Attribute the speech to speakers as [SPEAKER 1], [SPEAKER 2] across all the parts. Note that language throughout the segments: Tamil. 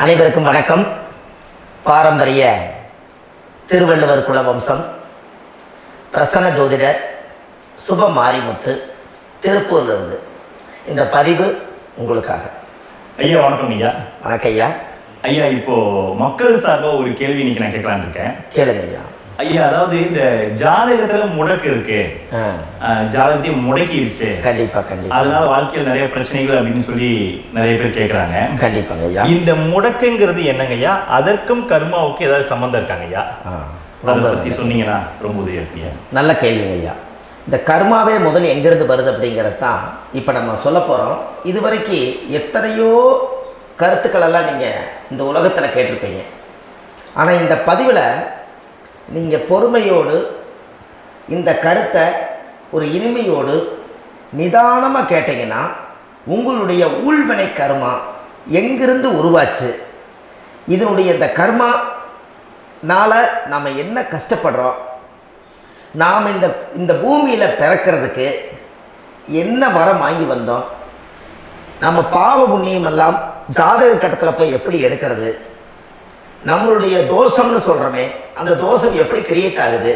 [SPEAKER 1] அனைவருக்கும் வணக்கம். பாரம்பரிய திருவள்ளுவர் குலவம்சம் பிரசன்ன ஜோதிடர் சுப மாரிமுத்து திருப்பூர்லேருந்து இந்த பதிவு உங்களுக்காக.
[SPEAKER 2] ஐயா வணக்கம். ஐயா
[SPEAKER 1] வணக்கம் ஐயா.
[SPEAKER 2] ஐயா இப்போ மக்கள் சார்பாக ஒரு கேள்வி இன்னைக்கு நான் கேட்கலான்னு இருக்கேன்.
[SPEAKER 1] கேளுங்க ஐயா.
[SPEAKER 2] ஐயா, அதாவது இந்த ஜாதகத்துல முடக்கு இருக்கு, ஜாதகத்தையும் முடக்கிருச்சு,
[SPEAKER 1] கண்டிப்பா கண்டிப்பா,
[SPEAKER 2] அதனால வாழ்க்கையில் நிறைய பிரச்சனைகள் அப்படின்னு சொல்லி நிறைய பேர் கேட்கறாங்க.
[SPEAKER 1] கண்டிப்பாங்க ஐயா.
[SPEAKER 2] இந்த முடக்குங்கிறது என்னங்க ஐயா? அதற்கும் கர்மாவுக்கு ஏதாவது சம்பந்தம் இருக்காங்க ஐயா? அதை பத்தி சொன்னீங்கன்னா ரொம்ப உதவியா இருக்கு. நல்ல
[SPEAKER 1] கேள்விங்க ஐயா. இந்த கர்மாவே முதல்ல எங்கிருந்து வருது அப்படிங்கிறது தான் இப்போ நம்ம சொல்ல போகிறோம். இதுவரைக்கும் எத்தனையோ கருத்துக்கள் எல்லாம் நீங்கள் இந்த உலகத்தில் கேட்டிருப்பீங்க. ஆனால் இந்த பதிவில் நீங்கள் பொறுமையோடு இந்த கருத்தை ஒரு இனிமையோடு நிதானமாக கேட்டிங்கன்னா உங்களுடைய ஊழ்வினை கர்மா எங்கிருந்து உருவாச்சு, இதனுடைய இந்த கர்மானால் நாம் என்ன கஷ்டப்படுறோம், நாம் இந்த பூமியில் பிறக்கிறதுக்கு என்ன வரம் வாங்கி வந்தோம், நம்ம பாவ புண்ணியம் எல்லாம் ஜாதக கட்டத்தில் போய் எப்படி எடுக்கிறது, நம்மளுடைய தோஷம்னு சொல்கிறோமே அந்த தோஷம் எப்படி கிரியேட் ஆகுது,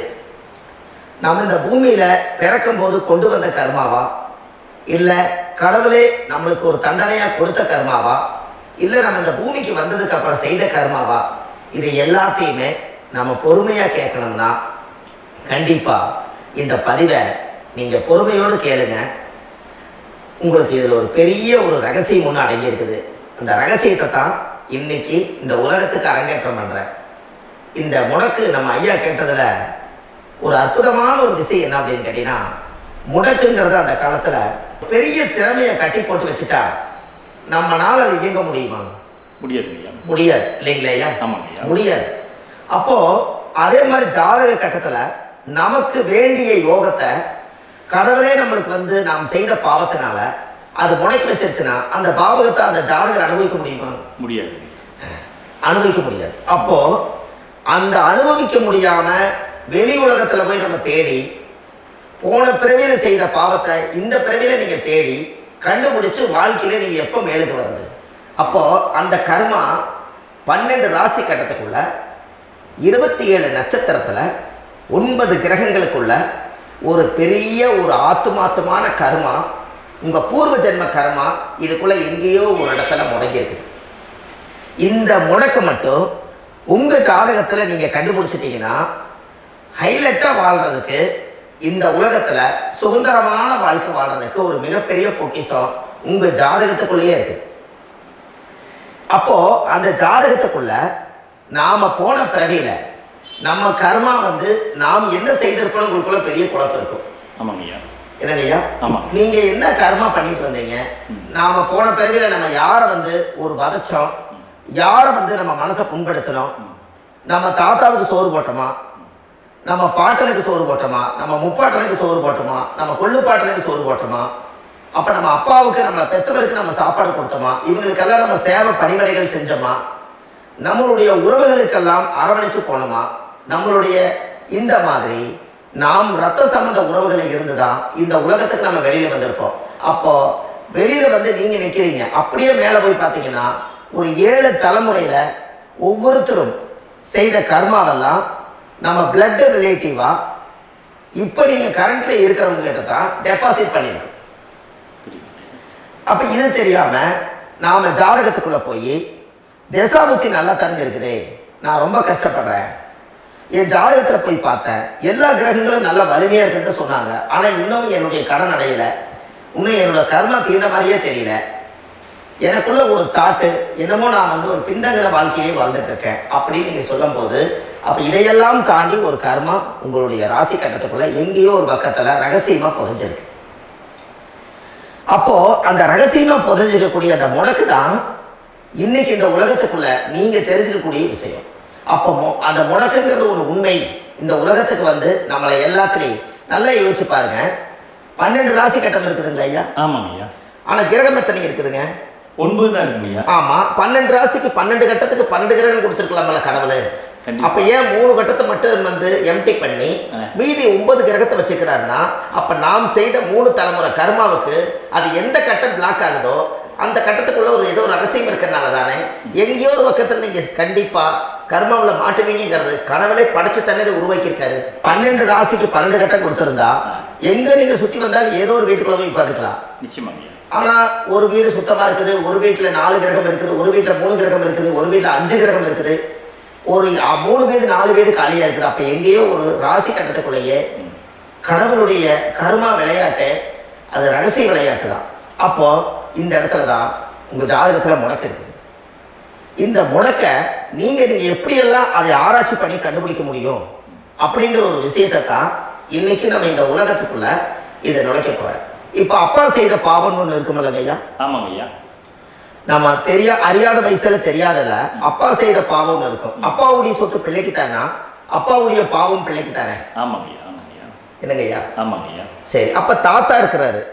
[SPEAKER 1] நம்ம இந்த பூமியில் பிறக்கும் போது கொண்டு வந்த கர்மாவா, இல்லை கடவுளே நம்மளுக்கு ஒரு தண்டனையாக கொடுத்த கர்மாவா, இல்லை நம்ம இந்த பூமிக்கு வந்ததுக்கு அப்புறம் செய்த கர்மாவா, இது எல்லாத்தையுமே நம்ம பொறுமையாக கேட்கணும்னா கண்டிப்பாக இந்த பதிவை நீங்கள் பொறுமையோடு கேளுங்க. உங்களுக்கு இதில் ஒரு பெரிய ஒரு ரகசியம் ஒன்று அடங்கி இருக்குது. அந்த ரகசியத்தை தான் இன்னைக்கு இந்த உலகத்துக்கு அரங்கேற்றம் பண்ணுறேன். இந்த முடக்கு நம்ம ஐயா கேட்டதில் ஒரு அற்புதமான ஒரு விஷயம் என்ன அப்படின்னு கேட்டிங்கன்னா, முடக்குங்கிறது அந்த காலத்தில் பெரிய திறமையை கட்டி போட்டு வச்சுட்டா நம்மளால் அது இயங்க முடியுமா? முடியாது இல்லைங்களா ஐயா? முடியாது. அப்போது அதே மாதிரி ஜாதக கட்டத்தில் நமக்கு வேண்டிய யோகத்தை கடவுளே நம்மளுக்கு நாம் செய்த பாவத்தினால அது முடக்கி வச்சிருச்சுன்னா அந்த பாவகத்தை அந்த ஜாதகர் அனுபவிக்க முடியுமா? முடியாது, அனுபவிக்க முடியாது. அப்போ அந்த அனுபவிக்க முடியாம வெளி உலகத்துல போய் நம்ம தேடி போன பிறவியில செய்த பாவத்தை இந்த பிறவியில நீங்க தேடி கண்டுபிடிச்சு வாழ்க்கையில நீங்க எப்போ மேலுக்கு வருது? அப்போ அந்த கர்மா 12 ராசி கட்டத்துக்குள்ள 27 நட்சத்திரத்துல 9 கிரகங்களுக்குள்ள ஒரு பெரிய ஒரு ஆத்துமாத்துமான கர்மா, உங்க பூர்வ ஜென்ம கர்மா இதுக்குள்ள எங்கேயோ ஒரு இடத்துல முடங்கி இருக்குது. இந்த முடக்க மட்டும் உங்க ஜாதகத்துல நீங்க கண்டுபிடிச்சிட்டீங்கன்னா ஹைலைட்டா வாழ்றதுக்கு இந்த உலகத்துல சுதந்திரமான வாழ்க்கை வாழ்றதுக்கு ஒரு மிகப்பெரிய பொக்கிஷம் உங்க ஜாதகத்துக்குள்ளேயே இருக்கு. அப்போ அந்த ஜாதகத்துக்குள்ள நாம போன பிறவியில நம்ம கர்மா நாம் என்ன செய்திருக்கணும் உங்களுக்குள்ள பெரிய குழப்பம் இருக்கும். என்னங்க ஐயா, நீங்க என்ன கர்மா பண்ணிட்டு வந்தீங்க, நாம போன பிறவில நம்ம யாரை ஒரு வதச்சோம், யாரை நம்ம மனசை புண்படுத்தணும், நம்ம தாத்தாவுக்கு சோறு போட்டோமா, நம்ம பாட்டனுக்கு சோறு போட்டோமா, நம்ம முப்பாட்டனுக்கு சோறு போட்டோமா, நம்ம கொள்ளு பாட்டனுக்கு சோறு போட்டோமா, அப்ப நம்ம அப்பாவுக்கு நம்ம பெற்றவருக்கு நம்ம சாப்பாடு கொடுத்தோமா, இவங்களுக்கெல்லாம் நம்ம சேவை பணிவடைகள் செஞ்சோமா, நம்மளுடைய உறவுகளுக்கெல்லாம் அரவணைச்சு போனோமா, நம்மளுடைய இந்த மாதிரி நாம் ரத்த சம்பந்த உறவுகளை இருந்துதான் இந்த உலகத்துக்கு நம்ம வெளியில வந்திருப்போம். அப்போ வெளியில நீங்க நிற்கிறீங்க, அப்படியே மேலே போய் பார்த்தீங்கன்னா ஒரு 7 தலைமுறையில ஒவ்வொருத்தரும் செய்த கர்மாவெல்லாம் நம்ம பிளட் ரிலேட்டிவா இப்போ நீங்க கரண்ட்ல இருக்கிறவங்க கிட்ட தான் டெபாசிட் பண்ணியிருக்கு. அப்ப இது தெரியாம நாம ஜாதகத்துக்குள்ள போய் தசாபுத்தி நல்லா தெரிஞ்சிருக்குதே, நான் ரொம்ப கஷ்டப்படுறேன், என் ஜாதகத்தில் போய் பார்த்தேன் எல்லா கிரகங்களும் நல்ல வலிமையா இருக்குன்னு சொன்னாங்க, ஆனா இன்னும் என்னுடைய கடன் அடையல, இன்னும் என்னோட கர்மா தீர்ந்த மாதிரியே தெரியல, எனக்குள்ள ஒரு தாட்டு என்னமோ நான் ஒரு பிண்டங்கிற வாழ்க்கையிலே வாழ்ந்துட்டு இருக்கேன் அப்படின்னு நீங்க சொல்லும் போது, அப்ப இதையெல்லாம் தாண்டி ஒரு கர்மா உங்களுடைய ராசி கட்டத்துக்குள்ள எங்கேயோ ஒரு பக்கத்துல ரகசியமா புதைஞ்சிருக்கு. அப்போ அந்த ரகசியமா புதைஞ்சிருக்கக்கூடிய அந்த முடக்கு தான் இன்னைக்கு இந்த உலகத்துக்குள்ள நீங்க தெரிஞ்சுக்கக்கூடிய விஷயம். அப்போ அந்த முடக்குங்கிறது ஒரு உண்மை இந்த உலகத்துக்கு நம்மளை எல்லாத்துலேயும் நல்லா யோசிச்சு பாருங்க. 12 ராசி கட்டம் இருக்குதுங்களா ஐயா? ஆமாங்க ஐயா. ஆனா கிரகம் எத்தனை இருக்குதுங்க?
[SPEAKER 2] 9 தான் இருக்குங்க.
[SPEAKER 1] ஆமா, 12 ராசிக்கு 12 கட்டத்துக்கு 12 கிரகம் கொடுத்துருக்கலாம்ல கடவுள். அப்ப ஏன் 3 கட்டத்தை மட்டும் எம்டி பண்ணி மீதி 9 கிரகத்தை வச்சுக்கிறாருன்னா, அப்ப நாம் செய்த 3 தலைமுறை கர்மாவுக்கு அது எந்த கட்டம் பிளாக் ஆகுதோ அந்த கட்டத்துக்குள்ள ஒரு ஏதோ ஒரு ரகசியம் இருக்கிறனால தானே எங்கேயோ ஒரு பக்கத்தில் நீங்கள் கண்டிப்பாக கர்மாவில் மாட்டுவீங்கிறது கனவுலே படைச்சு தானே இதை உருவாக்கியிருக்காரு. 12 ராசிக்கு 12 கட்டம் கொடுத்துருந்தா எங்கே நீங்கள் சுற்றி வந்தாலும் ஏதோ ஒரு வீட்டுக்குள்ள போய் பார்த்துக்கலாம்.
[SPEAKER 2] நிச்சயமாங்க.
[SPEAKER 1] ஆனால் ஒரு வீடு சுத்தமாக இருக்குது, ஒரு வீட்டில் 4 கிரகம் இருக்குது, ஒரு வீட்டில் 3 கிரகம் இருக்குது, ஒரு வீட்டில் 5 கிரகம் இருக்குது, ஒரு 3 வீடு 4 வீடு காலியாக இருக்குது. அப்போ எங்கேயோ ஒரு ராசி கட்டத்துக்குள்ளேயே கடவுளுடைய கர்மா விளையாட்டு, அது ரகசிய விளையாட்டு தான். அப்போ இந்த இடத்துல தான் உங்கள் ஜாதகத்தில் முடக்கு இருக்குது. இந்த முடக்க நீங்கள் எப்படியெல்லாம் அதை ஆராய்ச்சி பண்ணி கண்டுபிடிக்க முடியும் அப்படிங்கிற ஒரு விஷயத்தை தான் இன்னைக்கு நம்ம இந்த உலகத்துக்குள்ள இதை நுழைக்க போகிறேன். இப்போ அப்பா செய்த பாவம்னு ஒன்று இருக்குமில்ல ஐயா?
[SPEAKER 2] ஆமாங்க ஐயா.
[SPEAKER 1] நம்ம அறியாத வயசுல தெரியாதல அப்பா செய்த பாவம்னு இருக்கும். அப்பாவுடைய சொத்து பிள்ளைக்கு தானா, அப்பாவுடைய பாவம் பிள்ளைக்கு தானே?
[SPEAKER 2] ஆமாங்க ஐயா. ஆமாங்க ஐயா.
[SPEAKER 1] என்னங்க ஐயா?
[SPEAKER 2] ஆமாங்க ஐயா.
[SPEAKER 1] சரி, அப்ப தாத்தா இருக்கிறாரு,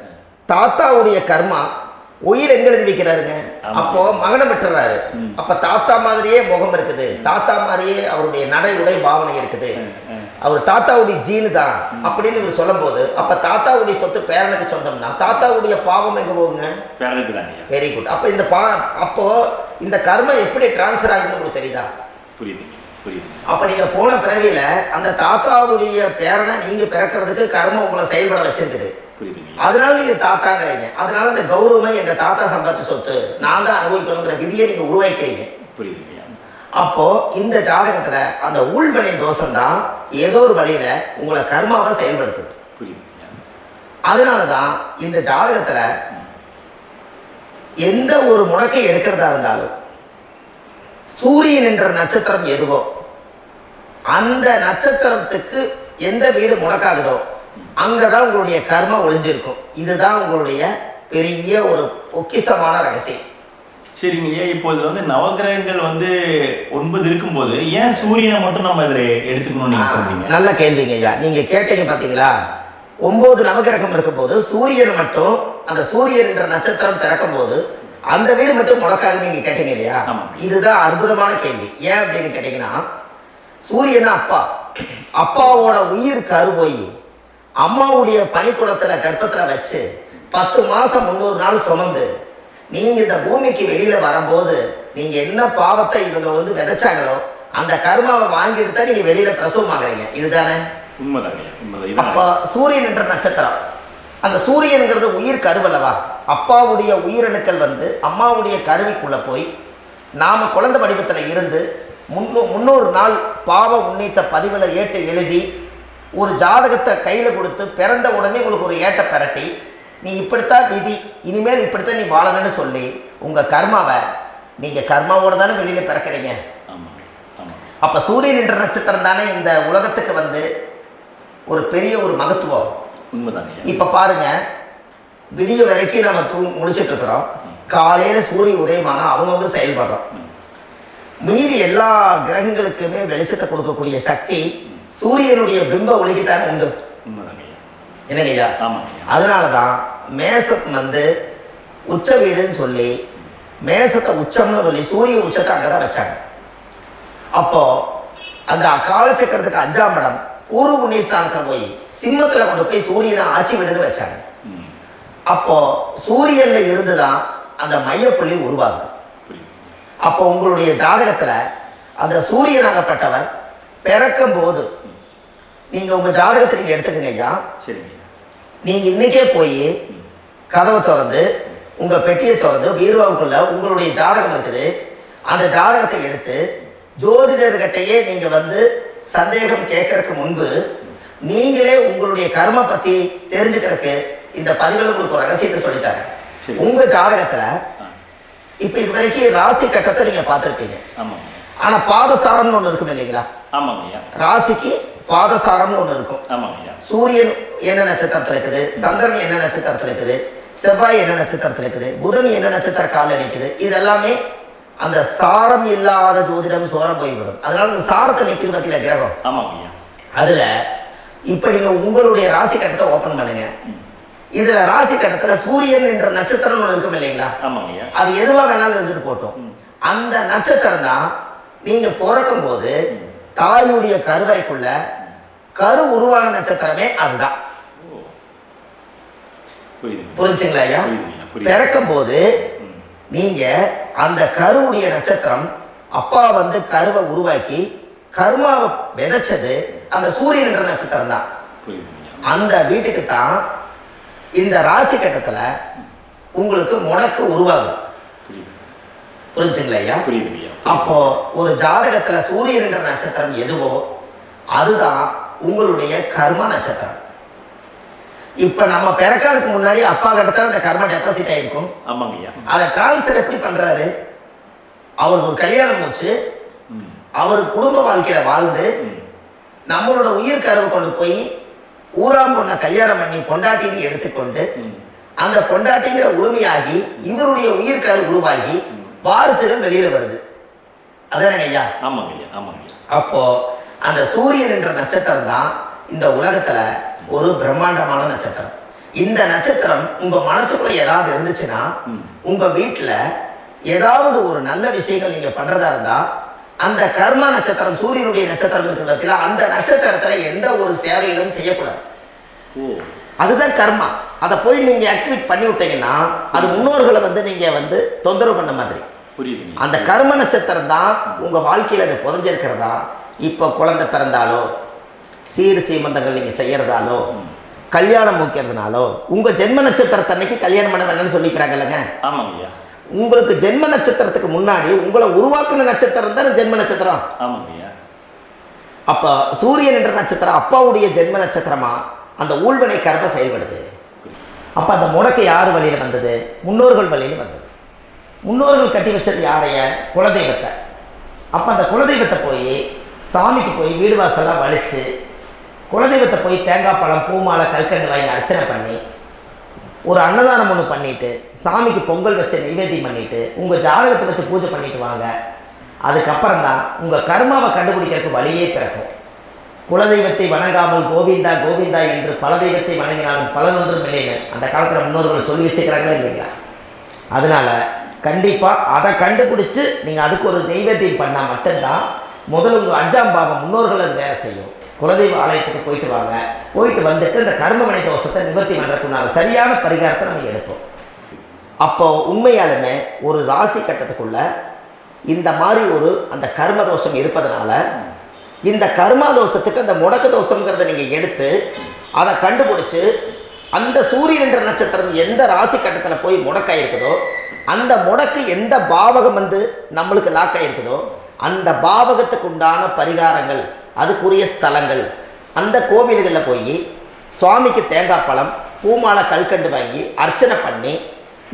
[SPEAKER 1] தாத்தாவுடைய கர்மா உயிர் எங்க எழுதி வைக்கிறாருங்க? அப்போ மகனை பெற்றுறாரு. அப்ப தாத்தா மாதிரியே முகம் இருக்குது, தாத்தா மாதிரியே அவருடைய நடை உடை பாவனை இருக்குது, அவர் தாத்தாவுடைய ஜீனு தான் அப்படின்னு இவர் சொல்லும் போது அப்ப தாத்தாவுடைய சொத்து பேரனுக்கு சொந்தம்னா தாத்தாவுடைய பாவம் எங்க போகுங்க?
[SPEAKER 2] பேரனுக்கு தான்.
[SPEAKER 1] Very good. அப்ப இந்த அப்போ இந்த கர்ம எப்படி டிரான்ஸ்ஃபர் ஆகுதுன்னு உங்களுக்கு தெரியுதா?
[SPEAKER 2] புரியுது புரியுது.
[SPEAKER 1] அப்ப நீங்க போன பிறவியில அந்த தாத்தாவுடைய பேரனை நீங்க பிறக்கிறதுக்கு கர்மம் உங்களை செயல்பட வச்சிருக்குது. அதனால நீங்க தாத்தாங்கிறீங்க. அதனால இந்த கௌரவமே எங்க தாத்தா சம்பாதிச்ச சொத்து, நான் தான் அனுபவிக்கணுங்கிற விதியை நீங்க உருவாக்கிறீங்க.
[SPEAKER 2] புரியுது.
[SPEAKER 1] அப்போ இந்த ஜாதகத்துல அந்த உள்வினை தோஷம் தான் ஏதோ ஒரு வழியில உங்களை கர்மாவை செயல்படுத்துது. அதனாலதான் இந்த ஜாதகத்துல எந்த ஒரு முடக்கை எடுக்கிறதா இருந்தாலும் சூரியன் என்ற நட்சத்திரம் எதுவோ அந்த நட்சத்திரத்துக்கு எந்த வீடு முடக்காகுதோ அங்கதான் உங்களுடைய கர்மா ஒளிஞ்சிருக்கும். இதுதான் உங்களுடைய பெரிய ஒரு பொக்கிஷமான ரகசியம்.
[SPEAKER 2] சரிங்க ஐயா. இப்போ இதுல நவகிரகங்கள் 9 இருக்கும்போது ஏன் சூரியனை மட்டும் நம்ம இதில் எடுத்துக்கணும்னு நீங்க சொல்றீங்க?
[SPEAKER 1] நல்ல கேள்விங்க ஐயா. நீங்க கேட்டீங்க பாத்தீங்களா, 9 நவகிரகம் இருக்கும்போது சூரியன் மட்டும், அந்த சூரியன் என்ற நட்சத்திரம் பிறக்கும் போது அந்த வீடு மட்டும் முடக்காக நீங்க கேட்டீங்க இல்லையா? இதுதான் அற்புதமான கேள்வி. ஏன் அப்படின்னு கேட்டீங்கன்னா, சூரியனா அப்பா, அப்பாவோட உயிர் கருவோய் அம்மாவுடைய பனிக்குடத்துல கர்ப்பத்துல வச்சு 10 மாசம் 300 நாள் சுமந்து நீங்க இந்த பூமிக்கு வெளியில வரும்போது நீங்க என்ன பாவத்தை இவங்க விதைச்சாங்களோ அந்த கர்மாவை வாங்கிட்டு தான் நீங்க வெளியில பிரசவம் ஆகுறீங்க. இதுதானே
[SPEAKER 2] உண்மைதாங்க.
[SPEAKER 1] அப்ப சூரியன் என்ற நட்சத்திரம், அந்த சூரியன்கிறது உயிர் கருவல்லவா? அப்பாவுடைய உயிரணுக்கள் அம்மாவுடைய கருவிக்குள்ள போய் நாம குழந்தை வடிவத்துல இருந்து 300 நாள் பாவ உன்னித்த பதிவுல ஏட்டு எழுதி ஒரு ஜாதகத்தை கையில கொடுத்து பிறந்த உடனே உங்களுக்கு ஒரு ஏட்டை பெரட்டி நீ இப்படித்தான் விதி, இனிமேல் இப்படித்தான் நீ வாழணும்னு சொல்லி உங்க கர்மாவை நீங்க கர்மாவோட தானே வெளியில பிறக்கிறீங்க. அப்ப சூரியன் என்ற நட்சத்திரம் தானே இந்த உலகத்துக்கு ஒரு பெரிய ஒரு மகத்துவம். இப்ப பாருங்க, விடிய வரைக்கும் நம்ம முடிச்சுட்டு இருக்கிறோம். காலையில சூரிய உதயமானா அவங்கவுங்க செயல்படுறோம். மீறி எல்லா கிரகங்களுக்குமே வெளிச்சத்தை கொடுக்கக்கூடிய சக்தி சூரியனுடைய பிம்ப ஒளிக்குத்தான் உண்டு. என்னங்கய்யா? அதனாலதான் மேசம் உச்ச வீடுன்னு சொல்லி மேசத்தை உச்சம்னு சொல்லி சூரிய உச்சத்தை அங்கதான் வச்சாங்க. அப்போ அந்த காலச்சக்கரத்துக்கு 5ஆம் இடம் பூர்வ புண்ணியஸ்தானத்துல போய் சிம்மத்துல கொண்டு போய் சூரியனை ஆட்சி விடுன்னு வச்சாங்க. அப்போ சூரியன்ல இருந்துதான் அந்த மையப்புள்ளி உருவாகுது. அப்போ உங்களுடைய ஜாதகத்துல அந்த சூரியனாகப்பட்டவர் பிறக்கும் போது நீங்க உங்க ஜாதகத்தை நீங்க எடுத்துக்கங்க ஐயா. நீங்க இன்னைக்கே போய் கதவை திறந்து உங்க பெட்டியை திறந்து பீர்வாவுக்குள்ள உங்களுடைய ஜாதகம் இருக்குது, அந்த ஜாதகத்தை எடுத்து ஜோதிடர்கிட்டையே நீங்க சந்தேகம் கேட்கறதுக்கு முன்பு நீங்களே உங்களுடைய கர்ம பத்தி தெரிஞ்சுக்கிறதுக்கு இந்த பதிவுல உங்களுக்கு ஒரு ரகசியத்தை சொல்லித்தரேன். உங்க ஜாதகத்துல இப்ப இது வரைக்கும் ராசி கட்டத்தை நீங்க பார்த்திருப்பீங்க. ஆனா பாதசாரம்னு ஒண்ணு இருக்கும் இல்லைங்களா? ராசிக்கு பாதசாரம்னு ஒண்ணு இருக்கும். சூரியன் என்ன நட்சத்திரத்துல இருக்குது, சந்திரன் என்ன நட்சத்திரத்துல இருக்குது, செவ்வாய் என்ன நட்சத்திரத்துல இருக்குது, புதன் என்ன நட்சத்திர கால நிற்குது, இது எல்லாமே அந்த சாரம் இல்லாத ஜோதிடம் சோரம் போய்விடும். அதனால அந்த சாரத்தை நிற்கிறது பத்தியில கிரகம். அதுல இப்ப நீங்க உங்களுடைய ராசி கட்டத்தை ஓபன் பண்ணுங்க. இதுல ராசி கட்டத்துல சூரியன் என்ற நட்சத்திரம் ஒண்ணு இருக்கும் இல்லைங்களா? அது எதுவா வேணாலும் இருந்துட்டு போட்டோம். அந்த நட்சத்திரம் தான் நீங்க பிறக்கும் போது தாயுடைய கருவறைக்குள்ள கரு உருவான நட்சத்திரமே அதுதான். புரிஞ்சுங்களா ஐயா? பிறக்கும் போது நீங்கள் அந்த கருவுடைய நட்சத்திரம் அப்பா வந்து கருவை உருவாக்கி கர்மாவை விதைச்சது அந்த சூரியன் என்ற நட்சத்திரம் தான். அந்த வீட்டுக்கு தான் இந்த ராசி கட்டத்தில் உங்களுக்கு முடக்கு உருவாகுது. புரிஞ்சுங்களா ஐயா? அப்போ ஒரு ஜாதகத்துல சூரியன் என்ற நட்சத்திரம் எதுவோ அதுதான் உங்களுடைய கர்ம நட்சத்திரம். இப்ப நம்ம பிறக்கிறதுக்கு முன்னாடி அப்பா கிட்ட அந்த கர்ம டெபாசிட் ஆயிருக்கும். அதை டிரான்ஸ்ஃபர் எப்படி பண்றாரு? அவர் ஒரு கல்யாணம் வச்சு அவர் குடும்ப வாழ்க்கையில வாழ்ந்து நம்மளோட உயிர் கருவை கொண்டு போய் ஊராம் பொண்ண கல்யாணம் பண்ணி பொண்டாட்டின்னு எடுத்துக்கொண்டு அந்த பொண்டாட்டிங்கிற உரிமையாகி இவருடைய உயிர் கரு உருவாகி வாரிசுகள் வெளியில வருது. அதானே ஐயா? அப்போ அந்த சூரியன் என்ற நட்சத்திரம் தான் இந்த உலகத்துல ஒரு பிரம்மாண்டமான நட்சத்திரம். இந்த நட்சத்திரம் உங்க மனசுக்குள்ள ஏதாவது இருந்துச்சுன்னா உங்க வீட்டுல ஏதாவது ஒரு நல்ல விஷயங்கள் நீங்க பண்றதா இருந்தா அந்த கர்ம நட்சத்திரம் சூரியனுடைய நட்சத்திரம் இருக்கிறதுல அந்த நட்சத்திரத்துல எந்த ஒரு சேவைகளும் செய்யக்கூடாது. அதுதான் கர்மா. அதை போய் நீங்க ஆக்டிவேட் பண்ணி விட்டீங்கன்னா அது முன்னோர்களை வந்து நீங்க வந்து தொந்தரவு பண்ண மாதிரி. அந்த கர்ம நட்சத்திரம் தான் உங்க வாழ்க்கையில அது புதஞ்சிருக்கிறதா. இப்போ குழந்தை பிறந்தாலோ சீர் சீமந்தங்கள் நீங்க செய்யறதாலோ கல்யாணம் முக்கிறதுனாலோ உங்க ஜென்ம நட்சத்திரத்தன்னைக்கு கல்யாணம் பண்ண வேணும்னு சொல்லிக்கிறாங்க இல்லைங்க? உங்களுக்கு ஜென்ம நட்சத்திரத்துக்கு முன்னாடி உங்களை உருவாக்குன நட்சத்திரம் தான் ஜென்ம நட்சத்திரம். அப்ப சூரியன் என்ற நட்சத்திரம் அப்பாவுடைய ஜென்ம நட்சத்திரமா அந்த ஊழ்வினை கர்ம செயல்படுது. அப்ப அந்த முடக்கு யார் வழியில வந்தது? முன்னோர்கள் வழியில வந்தது. முன்னோர்கள் கட்டி வச்சது யாரைய? குலதெய்வத்தை. அப்ப அந்த குலதெய்வத்தை போய் சாமிக்கு போய் வீடு வாசல்லாம் வலிச்சு குலதெய்வத்தை போய் தேங்காய் பழம் பூமாலை கல்கண்டு வாங்கி அர்ச்சனை பண்ணி ஒரு அன்னதானம் ஒன்று பண்ணிட்டு சாமிக்கு பொங்கல் வச்ச நைவேத்தியம் பண்ணிட்டு உங்க ஜாதகத்தை வச்சு பூஜை பண்ணிட்டு வாங்க. அதுக்கப்புறம் தான் உங்க கர்மாவை கண்டுபிடிக்கிறதுக்கு வழியே பிறக்கும். குலதெய்வத்தை வணங்காமல் கோவிந்தா கோவிந்தா என்று பல தெய்வத்தை வணங்கினாலும் பலனொன்றும் இல்லைன்னு அந்த காலத்தில் முன்னோர்கள் சொல்லி வச்சுக்கிறாங்களா இல்லைங்களா? அதனால கண்டிப்பாக அதை கண்டுபிடிச்சு நீங்கள் அதுக்கு ஒரு நைவேத்தியம் பண்ணால் மட்டும்தான் முதல்ல உங்கள் 5ஆம் பாவம் முன்னோர்கள் அது வேலை செய்யும். குலதெய்வ ஆலயத்துக்கு போயிட்டு வாங்க. போயிட்டு வந்துட்டு இந்த கர்மவினை தோஷத்தை நிவர்த்தி பண்ணுறதுக்குனால சரியான பரிகாரத்தை நம்ம எடுப்போம். அப்போ உண்மையாலுமே ஒரு ராசி கட்டத்துக்குள்ள இந்த மாதிரி ஒரு அந்த கர்ம தோஷம் இருப்பதனால இந்த கர்மா தோஷத்துக்கு அந்த முடக்க தோஷங்கிறத நீங்கள் எடுத்து அதை கண்டுபிடிச்சி அந்த சூரியன் என்ற நட்சத்திரம் எந்த ராசி கட்டத்தில் போய் முடக்காயிருக்குதோ அந்த முடக்கு எந்த பாவகம் வந்து நம்மளுக்கு லாக் ஆகிருக்குதோ அந்த பாவகத்துக்கு உண்டான பரிகாரங்கள் அதுக்குரிய ஸ்தலங்கள் அந்த கோவில்களில் போய் சுவாமிக்கு தேங்காய் பழம் பூமாலை கல்கண்டு வாங்கி அர்ச்சனை பண்ணி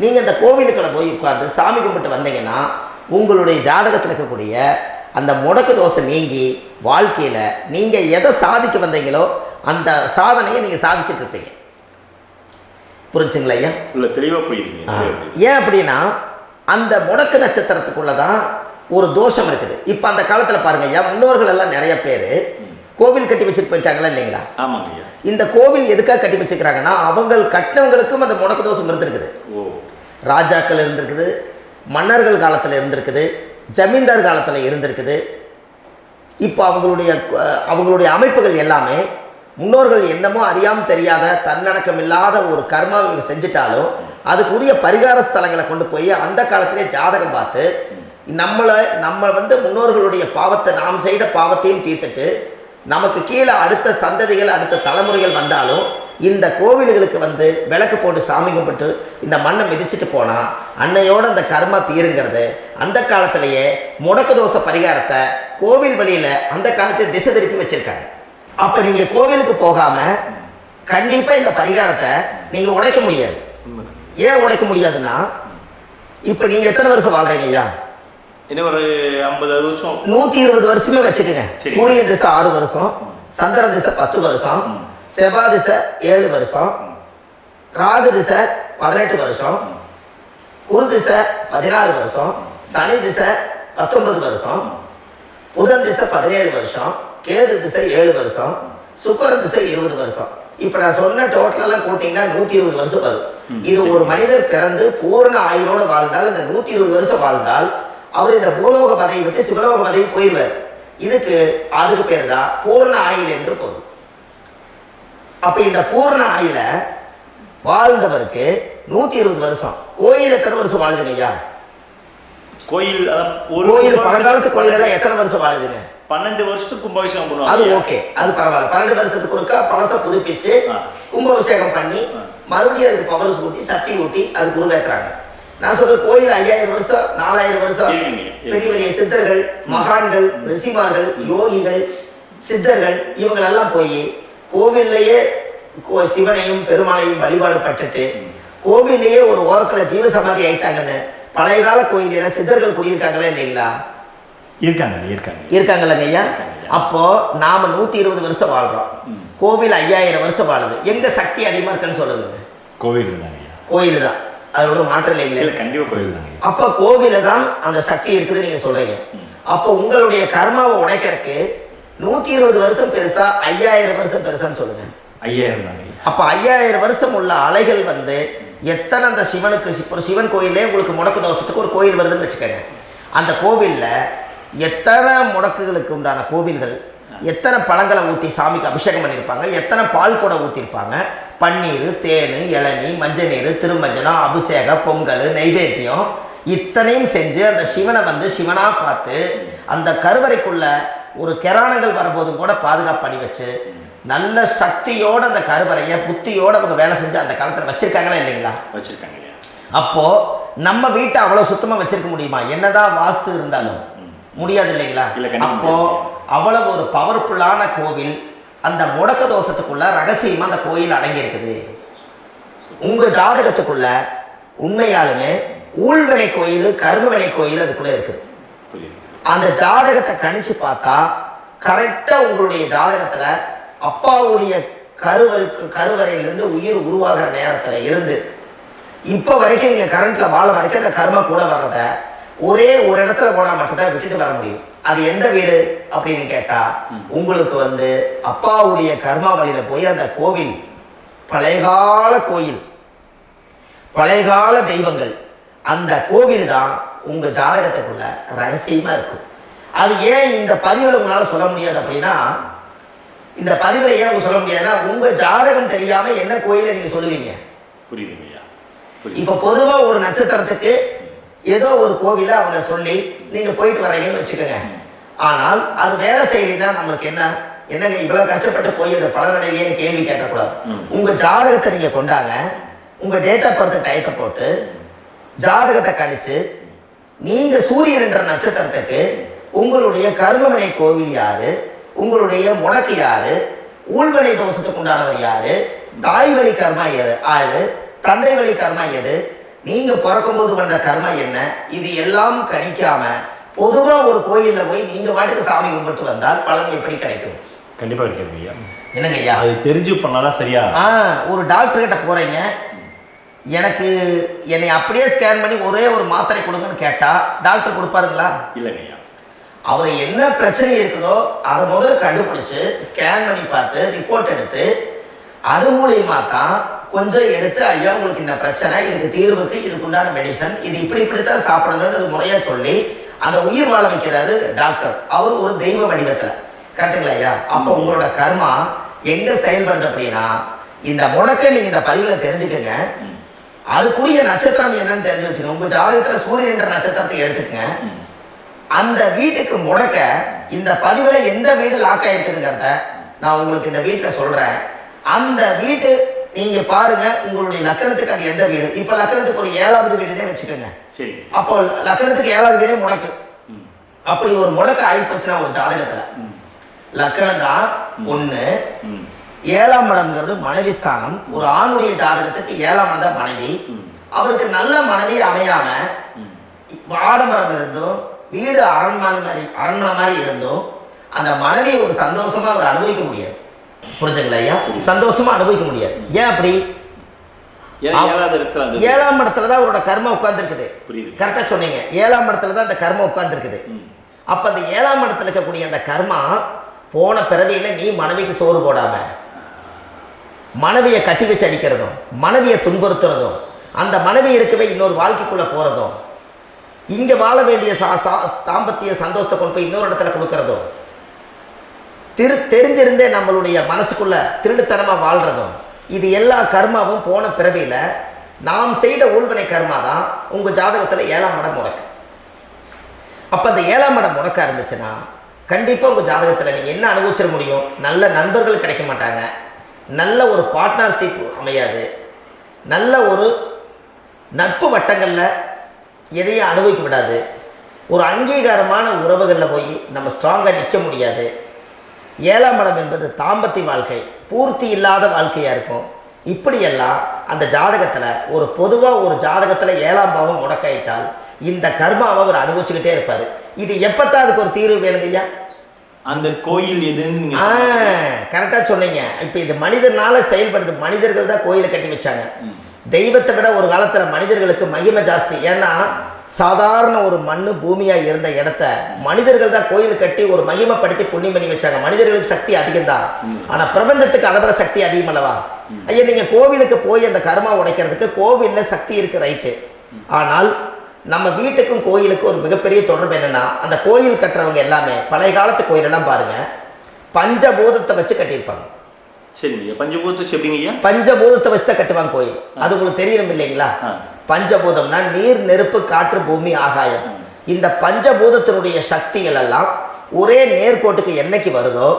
[SPEAKER 1] நீங்கள் அந்த கோவிலுக்குள்ள போய் உட்கார்ந்து சாமி கும்பிட்டு வந்தீங்கன்னா உங்களுடைய ஜாதகத்தில் இருக்கக்கூடிய அந்த முடக்கு தோசை நீங்கி வாழ்க்கையில் நீங்கள் எதை சாதிக்க வந்தீங்களோ அந்த சாதனையை நீங்கள் சாதிச்சுட்டு இருப்பீங்க. புரிஞ்சுங்களா ஐயா? இல்லை, தெளிவாக புரியுதுங்க. ஏன் அப்படின்னா அந்த முடக்கு நட்சத்திரத்துக்குள்ள தான் ஒரு தோஷம் இருக்குது. இப்போ அந்த காலத்தில் பாருங்க ஐயா, முன்னோர்கள் எல்லாம் நிறைய பேர் கோவில் கட்டி வச்சுட்டு போயிருக்காங்களா இல்லைங்களா? ஆமாங்க ஐயா. இந்த கோவில் எதுக்காக கட்டி வச்சுக்கிறாங்கன்னா அவங்க கட்டினவங்களுக்கும் அந்த முடக்கு தோஷம் இருந்திருக்குது. ராஜாக்கள் இருந்திருக்குது, மன்னர்கள் காலத்தில் இருந்திருக்குது, ஜமீன்தார் காலத்தில் இருந்திருக்குது. இப்போ அவங்களுடைய அமைப்புகள் எல்லாமே முன்னோர்கள் என்னமோ அறியாமல் தெரியாத தன்னடக்கம் இல்லாத ஒரு கர்மாவை செஞ்சுட்டாலும் அதுக்குரிய பரிகார ஸ்தலங்களை கொண்டு போய் அந்த காலத்திலே ஜாதகம் பார்த்து நம்ம வந்து முன்னோர்களுடைய பாவத்தை நாம் செய்த பாவத்தையும் தீர்த்துட்டு நமக்கு கீழே அடுத்த சந்ததிகள் அடுத்த தலைமுறைகள் வந்தாலும் இந்த கோவில்களுக்கு வந்து விளக்கு போட்டு சாமி கும்பிட்டு இந்த மண்ணை மிதிச்சுட்டு போனால் அன்னையோட அந்த கர்மா தீருங்கிறது அந்த காலத்திலேயே முடக்கு தோச பரிகாரத்தை கோவில் வழியில் அந்த காலத்தில் திசை திருப்பி வச்சுருக்காங்க. அப்போ நீங்கள் கோவிலுக்கு போகாமல் கண்டிப்பாக இந்த பரிகாரத்தை நீங்கள் உடைக்க முடியாது. ஏன் உடைக்க முடியாதுன்னா இப்போ நீங்கள் எத்தனை வருஷம் வாழ்கிறீங்க ஐயா?
[SPEAKER 2] இன்னும் ஒரு 50-60 வருஷம்,
[SPEAKER 1] 120 வருஷமே வச்சுக்கோங்க. சூரிய திசை 6 வருஷம், சந்திர திசை 10 வருஷம், செவ்வாய் திசை 7 வருஷம், ராகு திசை 18 வருஷம், குரு திசை 16 வருஷம், சனி திசை 19 வருஷம், புதன் திசை 17 வருஷம், கேது திசை 7 வருஷம், சுக்கிர திசை 20 வருஷம். இப்போ நான் சொன்ன டோட்டலெல்லாம் கூட்டிங்கன்னா 120 வருஷம் வரும். இது ஒரு மனிதர் பிறந்து பூர்ண ஆயுளோடு வாழ்ந்தால் இந்த 120 வருஷம் வாழ்ந்தால் அவர் இந்த பூலோக பதவி விட்டு சிவலோக பதவி போயிடுவார். அதுக்கு பேர் தான் பூர்ண ஆயுள் என்று பொருள். அப்ப இந்த பூர்ண ஆயுள வாழ்ந்தவருக்கு 120 வருஷம். கோயில் எத்தனை வருஷம் வாழ்ந்துங்க ஐயா?
[SPEAKER 2] கோயில் ஒரு
[SPEAKER 1] கோயில் பழங்காலத்து கோயில் எல்லாம் எத்தனை வருஷம் வாழுதுங்க?
[SPEAKER 2] 12 வருஷத்துக்கு கும்பாபிஷேகம் பண்ணுவாங்க.
[SPEAKER 1] அது ஓகே, அது பரவாயில்ல. 12 வருஷத்துக்கு ஒருக்கா பழச புதுப்பிச்சு கும்பாபிஷேகம் பண்ணி மறுபடியும் அதுக்கு பவர் ஊட்டி சக்தி ஊட்டி அதுக்கு உருவேற்றுறாங்க. நான் சொல்றது கோயில் 5000 வருஷம் 4000 வருஷம் பெரிய பெரிய சித்தர்கள், மகான்கள், ரிஷிமார்கள், யோகிகள், சித்தர்கள் இவங்களெல்லாம் போய் கோவில்லையே சிவனையும் பெருமாளையும் வழிபாடு பட்டுட்டு கோவில்லையே ஒரு ஓரத்துல ஜீவசமாதி ஆயிட்டாங்கன்னு பழைய கால கோயில சித்தர்கள் குடியிருக்காங்களா இல்லைங்களா? இருக்காங்கல்லங்க ஐயா. அப்போ நாம 120 வருஷம் வாழ்றோம், கோவில் 5000 வருஷம் வாழுது. எங்க சக்தி அதிகமா இருக்குன்னு சொல்லுங்க? கோயில் தான், அதோட மாற்றம் இல்லைங்களே. அப்ப கோவில தான் அந்த சக்தி இருக்குது நீங்க சொல்றீங்க. அப்போ உங்களுடைய கர்மாவை உடைக்கிறதுக்கு 120 வருஷம் பெருசா 5000 வருஷம் பெருசான்னு சொல்லுங்க?
[SPEAKER 2] 5000 தாங்க.
[SPEAKER 1] அப்ப 5000 வருஷம் உள்ள அலைகள் வந்து எத்தனை அந்த சிவனுக்கு ஒரு சிவன் கோயிலே உங்களுக்கு முடக்கு தோஷத்துக்கு ஒரு கோயில் வருதுன்னு வச்சுக்கோங்க. அந்த கோவில்ல எத்தனை முடக்குகளுக்கு உண்டான கோவில்கள், எத்தனை பழங்களை ஊற்றி சாமிக்கு அபிஷேகம் பண்ணியிருப்பாங்க, எத்தனை பால் கூட ஊற்றிருப்பாங்க, பன்னீர், தேன், இளநீ, மஞ்சள் நீர், திருமஞ்சனம், அபிஷேகம், பொங்கல், நைவேத்தியம் இத்தனையும் செஞ்சு அந்த சிவனை வந்து சிவனாக பார்த்து அந்த கருவறைக்குள்ள ஒரு கிராணங்கள் வரும்போதும் கூட பாதுகாப்பு பண்ணி வச்சு நல்ல சக்தியோட அந்த கருவறையை புத்தியோட அவங்க வேலை செஞ்சு அந்த காலத்தில் வச்சிருக்காங்களா இல்லைங்களா?
[SPEAKER 2] வச்சிருக்காங்க.
[SPEAKER 1] அப்போ நம்ம வீட்டை அவ்வளோ சுத்தமாக வச்சிருக்க முடியுமா? என்னதான் வாஸ்து இருந்தாலும் முடியாது இல்லைங்களா? அப்போ அவ்வளவு ஒரு பவர்ஃபுல்லான கோவில் அந்த முடக்க தோஷத்துக்குள்ள ரகசியமா அந்த கோயில் அடங்கி இருக்குது. உங்க ஜாதகத்துக்குள்ள உண்மையாலுமே ஊழ்வினை கோயில், கர்மவினை கோயில் அதுக்குள்ள இருக்குது. அந்த ஜாதகத்தை கணிச்சு பார்த்தா கரெக்டா உங்களுடைய ஜாதகத்துல அப்பாவுடைய கருவறையிலிருந்து உயிர் உருவாகிற நேரத்துல இருந்து இப்ப வரைக்கும் நீங்க கரண்ட்ல வாழ வரைக்கும் அந்த கர்ம கூட வர்றத ஒரே ஒரு இடத்துல போனா மட்டும்தான் விட்டுட்டு வர முடியும். அது எந்த வீடு அப்படின்னு கேட்டா உங்களுக்கு வந்து அப்பாவுடைய கர்மாவளியில போய் அந்த கோவில், பழையகால கோயில், பழையகால தெய்வங்கள், அந்த கோவில் தான் உங்க ஜாதகத்துக்குள்ள ரகசியமா இருக்கும். அது ஏன் இந்த பதிவில் உங்களால சொல்ல முடியாது அப்படின்னா, இந்த பதிவில் ஏன் சொல்ல முடியாதுன்னா உங்க ஜாதகம் தெரியாம என்ன கோயிலை நீங்க சொல்லுவீங்க?
[SPEAKER 2] புரியுதுங்கய்யா.
[SPEAKER 1] இப்ப பொதுவா ஒரு நட்சத்திரத்துக்கு ஏதோ ஒரு கோவில அவங்க சொல்லி நீங்க போயிட்டு வரீங்கன்னு வச்சுக்கோங்க. ஆனால் அது வேலை செய்யலைன்னா நம்மளுக்கு என்னங்க இவ்வளவு கஷ்டப்பட்டு போய் அந்த பலனடையிலேயே கேள்வி கேட்கக்கூடாது. உங்க ஜாதகத்தை நீங்க கொண்டாங்க, உங்க டேட் ஆஃப் பர்த் டயத்தை போட்டு ஜாதகத்தை கணிச்சு நீங்க சூரியன் என்ற நட்சத்திரத்துக்கு உங்களுடைய கர்மவினை கோவில் யாரு, உங்களுடைய முடக்கு யாரு, ஊழ்வினை தோஷத்துக்கு உண்டானவர் யாரு, தாய் வழி கர்மா யாரு, தந்தை வழி கர்மா எது, நீங்க பிறக்கும் போது வந்த கர்மா என்ன, இது எல்லாம் கணிக்காம பொதுவா ஒரு கோயில்ல போய் நீங்க வாட்டுக்கு சாமி கும்பிட்டு வந்தால் பலன் எப்படி கிடைக்கும்?
[SPEAKER 2] கண்டிப்பா கிடைக்கும் ஐயா.
[SPEAKER 1] என்னங்க ஐயா,
[SPEAKER 2] அது தெரிஞ்சு பண்ணாதான் சரியா?
[SPEAKER 1] ஒரு டாக்டர் கிட்ட போறீங்க, எனக்கு என்னை அப்படியே ஸ்கேன் பண்ணி ஒரே ஒரு மாத்திரை கொடுங்கன்னு கேட்டா டாக்டர் கொடுப்பாருங்களா?
[SPEAKER 2] இல்லைங்க ஐயா.
[SPEAKER 1] அவர் என்ன பிரச்சனை இருக்குதோ அதை முதல்ல கண்டுபிடிச்சு ஸ்கேன் பண்ணி பார்த்து ரிப்போர்ட் எடுத்து அது மூலியமா தான் கொஞ்சம் எடுத்து ஐயா உங்களுக்கு இந்த பிரச்சனை, இதுக்கு தீர்வுக்கு இதுக்குண்டான மெடிசன், இது இப்படித்தான் சாப்பிடணும்னு முறையா சொல்லி அந்த உயிர் வாழ வைக்கிறாரு டாக்டர். அவர் ஒரு தெய்வ வடிவத்துல. கரெக்டுங்களா ஐயா? அப்போ உங்களோட கர்மா எங்க செயல்படுது அப்படின்னா இந்த முடக்க நீங்க இந்த பதிவுல தெரிஞ்சுக்கங்க. அதுக்குரிய நட்சத்திரம் என்னன்னு தெரிஞ்சு வச்சுக்கோங்க. உங்க ஜாதகத்துல சூரியன் என்ற நட்சத்திரத்தை எடுத்துக்கங்க. அந்த வீட்டுக்கு முடக்க இந்த பதிவுல எந்த வீடு லாக் ஆயிருக்குதுங்கிறத நான் உங்களுக்கு இந்த வீட்டுல சொல்றேன். அந்த வீட்டு நீங்க பாருங்க, உங்களுடைய லக்கணத்துக்கு அது எந்த வீடு. இப்ப லக்கணத்துக்கு ஒரு 7வது வீடுனே வச்சுக்கோங்க. அப்போ லக்கணத்துக்கு 7வது வீடே முடக்கு. அப்படி ஒரு முடக்க ஆயிப்போச்சுன்னா ஒரு ஜாதகத்துல லக்கணம் தான் 1, 7ஆம் இடம்ங்கிறது மனைவி ஸ்தானம். ஒரு ஆணுடைய ஜாதகத்துக்கு 7ஆம் இடம் தான் மனைவி. அவருக்கு நல்ல மனைவி அமையாம ஆடம்பரம் இருந்தும் வீடு அரண்மனை மாதிரி இருந்தும் அந்த மனைவி ஒரு சந்தோஷமா அவர் அனுபவிக்க முடியாது. புரிஞ்சுங்களா ஐயா? சந்தோஷமா அனுபவிக்க முடியாது. ஏன் அப்படி? 7ஆம் இடத்துல தான் அவரோட கர்மம் உட்கார்ந்து இருக்குது. கரெக்டா சொன்னீங்க. 7ஆம் இடத்துல தான் அந்த கர்மம் உட்கார்ந்து இருக்குது. அப்ப அந்த 7ஆம் இடத்துல இருக்கக்கூடிய அந்த கர்மா போன பிறவியில நீ மனைவிக்கு சோறு போடாம மனைவியை கட்டி வச்சு அடிக்கிறதும், மனைவியை துன்புறுத்துறதும், அந்த மனைவி இருக்கவே இன்னொரு வாழ்க்கைக்குள்ள போறதும், இங்க வாழ வேண்டிய தாம்பத்திய சந்தோஷத்தை கொண்டு போய் இன்னொரு இடத்துல கொடுக்கறதும், தெரிஞ்சிருந்தே நம்மளுடைய மனசுக்குள்ள திருடுத்தனமா வாழ்றதும், இது எல்லா கர்மாவும் போன பிறவியில நாம் செய்த ஊழ்வினை கர்மா தான் உங்க ஜாதகத்துல 7ஆம் இடம் முடக்கு. அப்போ அந்த 7ஆம் இடம் முடக்கா இருந்துச்சுன்னா கண்டிப்பாக உங்கள் ஜாதகத்தில் நீங்கள் என்ன அனுபவிச்சிட முடியும்? நல்ல நண்பர்கள் கிடைக்க மாட்டாங்க, நல்ல ஒரு பார்ட்னர்ஷிப் அமையாது, நல்ல ஒரு நட்பு வட்டங்களில் எதையும் அனுபவிக்க விடாது, ஒரு அங்கீகாரமான உறவுகளில் போய் நம்ம ஸ்ட்ராங்காக நிற்க முடியாது. 7ஆம் இடம் என்பது தாம்பத்திய வாழ்க்கை, பூர்த்தி இல்லாத வாழ்க்கையாக இருக்கும். இப்படியெல்லாம் அந்த ஜாதகத்தில் ஒரு பொதுவாக ஒரு ஜாதகத்தில் 7ஆம் பாவம் முடக்காயிட்டால் இந்த கர்மாவை அவர் அனுபவிச்சுக்கிட்டே இருப்பார். இது எப்பத்தான் அதுக்கு ஒரு தீர்வு வேணுங்க ஐயா?
[SPEAKER 2] அந்த கோயில் எதுன்னு
[SPEAKER 1] கரெக்டாக சொன்னீங்க. இப்போ இது மனிதனால செயல்படுது. மனிதர்கள் தான் கோயிலை கட்டி வச்சாங்க. தெய்வத்தை விட ஒரு காலத்தில் மனிதர்களுக்கு மகிமை ஜாஸ்தி. ஏன்னா சாதாரண ஒரு மண்ணு பூமியாக இருந்த இடத்த மனிதர்கள் தான் கோயில் கட்டி ஒரு மகிமைப்படுத்தி புண்ணியம் பண்ணி வச்சாங்க. மனிதர்களுக்கு சக்தி அதிகம்தான், ஆனால் பிரபஞ்சத்துக்கு அதை விட சக்தி அதிகம் அல்லவா? ஐயா, நீங்கள் கோவிலுக்கு போய் அந்த கர்மா உடைக்கிறதுக்கு கோவிலில் சக்தி இருக்குது, ரைட்டு. ஆனால் நம்ம வீட்டுக்கும் கோயிலுக்கும் ஒரு மிகப்பெரிய தொடர்பு என்னென்னா, அந்த கோயில் கட்டுறவங்க எல்லாமே பழைய காலத்து கோயிலெல்லாம் பாருங்கள், பஞ்சபூதத்தை வச்சு கட்டியிருப்பாங்க.
[SPEAKER 2] சரிங்க. பஞ்சபூதத்தை எப்படிங்க?
[SPEAKER 1] பஞ்சபூதத்தை வச்சு தான் கட்டுவாங்க கோயில். அது உங்களுக்கு தெரியணும் இல்லைங்களா? பஞ்சபூதம்னா நீர், நெருப்பு, காற்று, பூமி, ஆகாயம். இந்த பஞ்சபூதத்தினுடைய சக்திகள் எல்லாம் ஒரே நேர்கோட்டுக்கு என்னைக்கு வருதோ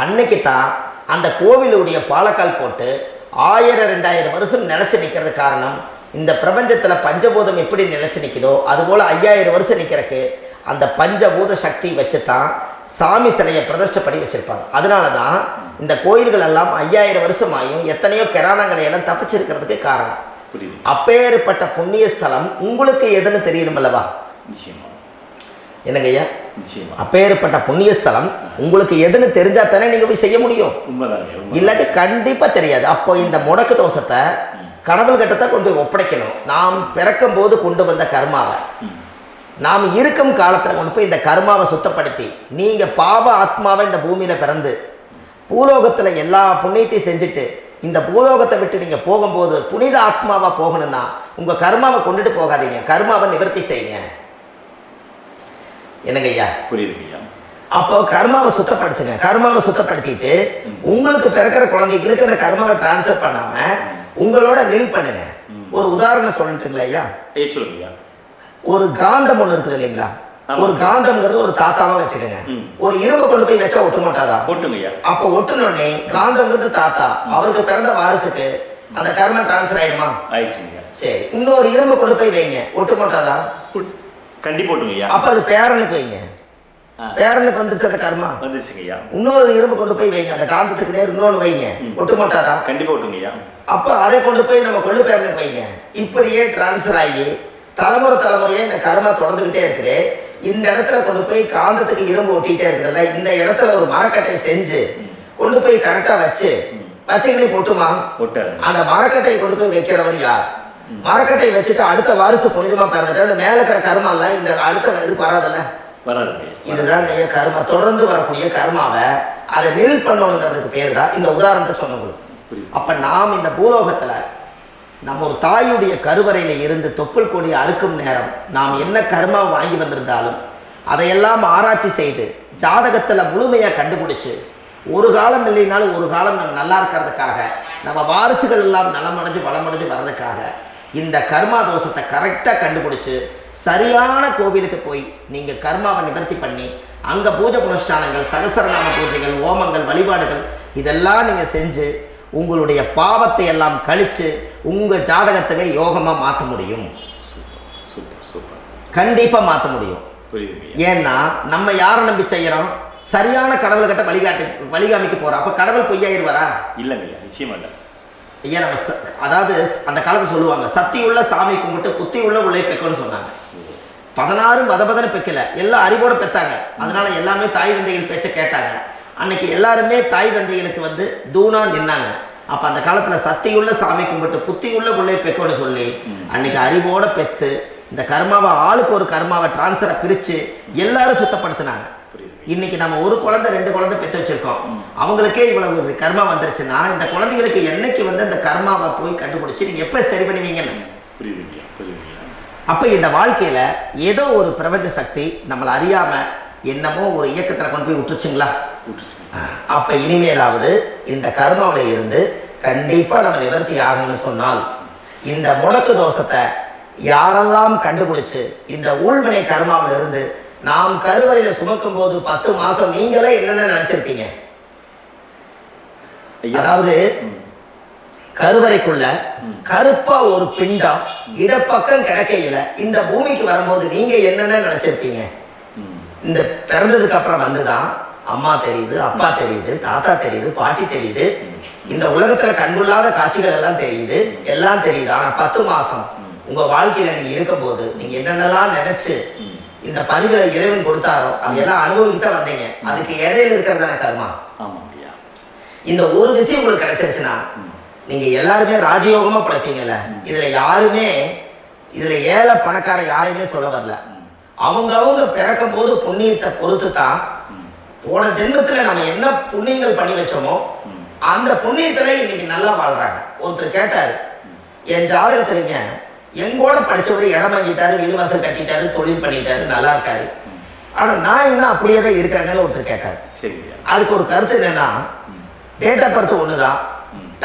[SPEAKER 1] அன்னைக்கு தான் அந்த கோவிலுடைய பாலக்கால் போட்டு 1000-2000 வருஷம் நிலச்சி நிற்கிறது. காரணம், இந்த பிரபஞ்சத்தில் பஞ்சபூதம் எப்படி நிலச்சி நிற்குதோ அதுபோல் 5000 வருஷம் நிற்கிறதுக்கு அந்த பஞ்சபூத சக்தி வச்சு தான் சாமி சிலையை பிரதிஷ்டை பண்ணி வச்சுருப்பாங்க. அதனால தான் இந்த கோயில்கள் எல்லாம் 5000 வருஷமாயும் எத்தனையோ கிராணங்களை எல்லாம் தப்பிச்சிருக்கிறதுக்கு காரணம். அப்பேற்பட்ட புண்ணிய ஸ்தலம் உங்களுக்கு எதுன்னு தெரியணும் அல்லவா? என்னங்க ஐயா? அப்பேற்பட்ட புண்ணிய ஸ்தலம் உங்களுக்கு எதுன்னு தெரிஞ்சா தானே நீங்க போய் செய்ய முடியும். இல்லாட்டி கண்டிப்பா தெரியாது. அப்போ இந்த முடக்கு தோஷத்தை கடவுள் கிட்டத்தை கொண்டு போய் ஒப்படைக்கணும். நாம் பிறக்கும் போது கொண்டு வந்த கர்மாவை நாம் இருக்கும் காலத்தில் கொண்டு போய் இந்த கர்மாவை சுத்தப்படுத்தி, நீங்க பாவ ஆத்மாவை இந்த பூமியில பிறந்து பூலோகத்தில் எல்லா புண்ணியத்தையும் செஞ்சுட்டு இந்த பூலோகத்தை விட்டு நீங்கள் போகும்போது புனித ஆத்மாவாக போகணும்னா உங்கள் கர்மாவை கொண்டுட்டு போகாதீங்க, கர்மாவை நிவர்த்தி செய்யுங்க. என்னங்க ஐயா?
[SPEAKER 2] புரியுதுங்க ஐயா.
[SPEAKER 1] அப்போ கர்மாவை சுத்தப்படுத்துங்க. கர்மாவை சுத்தப்படுத்திட்டு உங்களுக்கு பிறக்கிற குழந்தைகளுக்கு அந்த கர்மாவை டிரான்ஸ்ஃபர் பண்ணாம உங்களோட நில் பண்ணுங்க. ஒரு உதாரணம் சொல்லிட்டுங்களா ஐயா?
[SPEAKER 2] சொல்லுங்க.
[SPEAKER 1] ஒரு காந்தம் ஒன்று இருக்குது இல்லைங்களா? ஒரு காந்தம்ங்கிறது ஒரு தாத்தாவா வச்சுக்கோங்க. ஒரு இரும்பு கொண்டு போய் வச்சா ஒட்டு மாட்டாதா? ஒட்டுங்கய்யா. அப்போ ஒட்டுனோடனே காந்தம்ங்கிறது தாத்தா, அவருக்கு பிறந்த வாரிசுக்கு அந்த கர்மா டிரான்ஸ்ஃபர் ஆயிடுமா? ஆயிடுச்சுங்க. சரி, இன்னொரு இரும்பு கொண்டு போய் வைங்க, ஒட்டு மாட்டாதா?
[SPEAKER 2] கண்டிப்பா ஒட்டுங்கய்யா.
[SPEAKER 1] அப்ப அது பேரனுக்கு வைங்க, பேரனுக்கு வந்துருச்சு அந்த கர்மா, வந்துருச்சுங்கய்யா. இன்னொரு இரும்பு கொண்டு போய் வைங்க, அந்த காந்தத்துக்கு நேர் இன்னொன்று வைங்க, ஒட்டு மாட்டாதா? கண்டிப்பா ஒட்டுங்கய்யா. அப்ப அதை கொண்டு போய் நம்ம கொள்ளு பேரனுக்கு வைங்க. இப்படியே டிரான்ஸ்ஃபர் ஆகி தலைமுறை தலைமுறையே இந்த கர்மா தொடர்ந்துகிட்டே இருக்குது. இந்த இடத்துல கொண்டு போய் காந்தத்துக்கு இரும்பு ஒட்டிகிட்டே இருக்குதுல்ல, இந்த இடத்துல ஒரு மரக்கட்டை செஞ்சு கொண்டு போய் கரெக்டாக வச்சுக்கிட்டே போட்டுமா? அந்த மரக்கட்டையை கொண்டு போய் வைக்கிறவர் யார்? மரக்கட்டையை வச்சுட்டு அடுத்த வாரிசு புனிதமா பிறந்துட்டு அந்த மேல இருக்கிற கர்மால இந்த அடுத்த இது வராதுல்ல, வராது. இதுதான் கர்மா, தொடர்ந்து வரக்கூடிய கர்மாவை அதை நில் பண்ணணுங்கிறதுக்கு பேர் தான் இந்த உதாரணத்தை சொன்னவங்களுக்கு. அப்ப நாம் இந்த பூலோகத்துல நம்ம ஒரு தாயுடைய கருவறையில் இருந்து தொப்புள் கொடி அறுக்கும் நேரம் நாம் என்ன கர்மாவை வாங்கி வந்திருந்தாலும் அதையெல்லாம் ஆராய்ச்சி செய்து ஜாதகத்தில் முழுமையாக கண்டுபிடிச்சு ஒரு காலம் இல்லைனாலும் ஒரு காலம் நம்ம நல்லா இருக்கிறதுக்காக, நம்ம வாரிசுகள் எல்லாம் நலமடைஞ்சு வளமடைஞ்சு வர்றதுக்காக இந்த கர்மா தோஷத்தை கரெக்டாக கண்டுபிடிச்சு சரியான கோவிலுக்கு போய் நீங்கள் கர்மாவை நிவர்த்தி பண்ணி அங்கே பூஜை புனஸ்தானங்கள், சகசரநாம பூஜைகள், ஓமங்கள், வழிபாடுகள் இதெல்லாம் நீங்கள் செஞ்சு உங்களுடைய பாவத்தை எல்லாம் கழித்து உங்கள் ஜாதகத்தவே யோகமாக மாற்ற முடியும். கண்டிப்பாக மாற்ற முடியும். ஏன்னா நம்ம யாரை நம்பி செய்கிறோம்? சரியான கடவுள்கிட்ட வழிகாமிக்க போகிறோம். அப்போ கடவுள் பொய்யாயிருவாரா? இல்லைங்க, நிச்சயமா இல்லை. ஐயா, நம்ம அதாவது அந்த காலத்தை சொல்லுவாங்க, சக்தியுள்ள சாமி கும்பிட்டு புத்தி உள்ள உள்ளே பெக்கணும்னு சொன்னாங்க. 16 வதபதனை பெக்கல, எல்லாம் அறிவோட பெற்றாங்க. அதனால எல்லாமே தாய் தந்தைகள் பேச்சை கேட்டாங்க. அன்னைக்கு எல்லாருமே தாய் தந்தைகளுக்கு தூணா நின்னாங்க. அப்போ அந்த காலத்தில் சக்தியுள்ள சாமி கும்பிட்டு புத்தியுள்ள உள்ளே பெக்கோன்னு சொல்லி அன்னைக்கு அறிவோட பெற்று இந்த கர்மாவை ஆளுக்கு ஒரு கர்மாவை டிரான்ஸ்ஃபரை பிரித்து எல்லாரும் சுத்தப்படுத்தினாங்க. இன்னைக்கு நம்ம ஒரு குழந்தை 2 குழந்தை பெற்று வச்சிருக்கோம், அவங்களுக்கே இவ்வளவு கர்மா வந்துருச்சுன்னா இந்த குழந்தைகளுக்கு என்னைக்கு இந்த கர்மாவை போய் கண்டுபிடிச்சி நீங்கள் எப்போ சரி பண்ணுவீங்கன்னு. அப்போ இந்த வாழ்க்கையில் ஏதோ ஒரு பிரபஞ்ச சக்தி நம்மளை அறியாமல் என்னமோ ஒரு இயக்கத்தில் கொண்டு போய் விட்டுருச்சுங்களா? அப்போ இனிமேலாவது இந்த கர்மாவில் இருந்து கண்டிப்பாக நம்ம நிவர்த்தி ஆகணும்னு சொன்னால் இந்த முடக்கு தோஷத்தை யாரெல்லாம் கண்டுபிடிச்சு இந்த ஊழ்வினை கர்மாவில் இருந்து நாம் கருவறையில சுமக்கும் போது 10 மாசம் நீங்களே என்னென்ன நினைச்சிருப்பீங்க? அதாவது கருவறைக்குள்ள கருப்பா ஒரு பிண்டம் இடப்பக்கம் கிடக்கையில இந்த பூமிக்கு வரும்போது நீங்க என்னென்ன நினைச்சிருப்பீங்க? இந்த பிறந்ததுக்கு அப்புறம் வந்துதான் அம்மா தெரியுது, அப்பா தெரியுது, தாத்தா தெரியுது, பாட்டி தெரியுது, இந்த உலகத்துல கண்டுள்ளாத காட்சிகள் எல்லாம் தெரியுது, எல்லாம் தெரியுது. ஆனா 10 மாசம் உங்க வாழ்க்கையில நீங்க இருக்கும் போது நீங்க என்னென்னலாம் நினைச்சு இந்த பதிவுகளை இறைவன் கொடுத்தாரோ அதெல்லாம் அனுபவிக்கத்தான் வந்தீங்க. அதுக்கு இடையில இருக்கிறதான கர்மா. இந்த ஒரு விஷயம் உங்களுக்கு கிடைச்சிருச்சுன்னா நீங்க எல்லாருமே ராஜயோகமா படைப்பீங்கல்ல. இதுல ஏழை பணக்கார யாரையுமே சொல்ல வரல. அவங்க பிறக்கும் போது புண்ணியத்தை பொறுத்து தான் போன ஜென்மத்துல நம்ம என்ன புண்ணியங்கள் பண்ணி வச்சோமோ அந்த புண்ணியத்துல இன்னைக்கு நல்லா வாழ்றாங்க. ஒருத்தர் கேட்டாரு, என் ஜாதகத்துலங்க எங்கூட படிச்சவரு இடம் வாங்கிட்டாரு, வீடு வாசல் கட்டிட்டாரு, தொழில் பண்ணிட்டாரு, நல்லா இருக்காரு, ஆனா நான் இன்னும் அப்படியே தான் இருக்காங்கன்னு ஒருத்தர் கேட்டாரு. அதுக்கு ஒரு கருத்து என்னன்னா, டேட் ஆஃப் பர்த் ஒண்ணுதான்,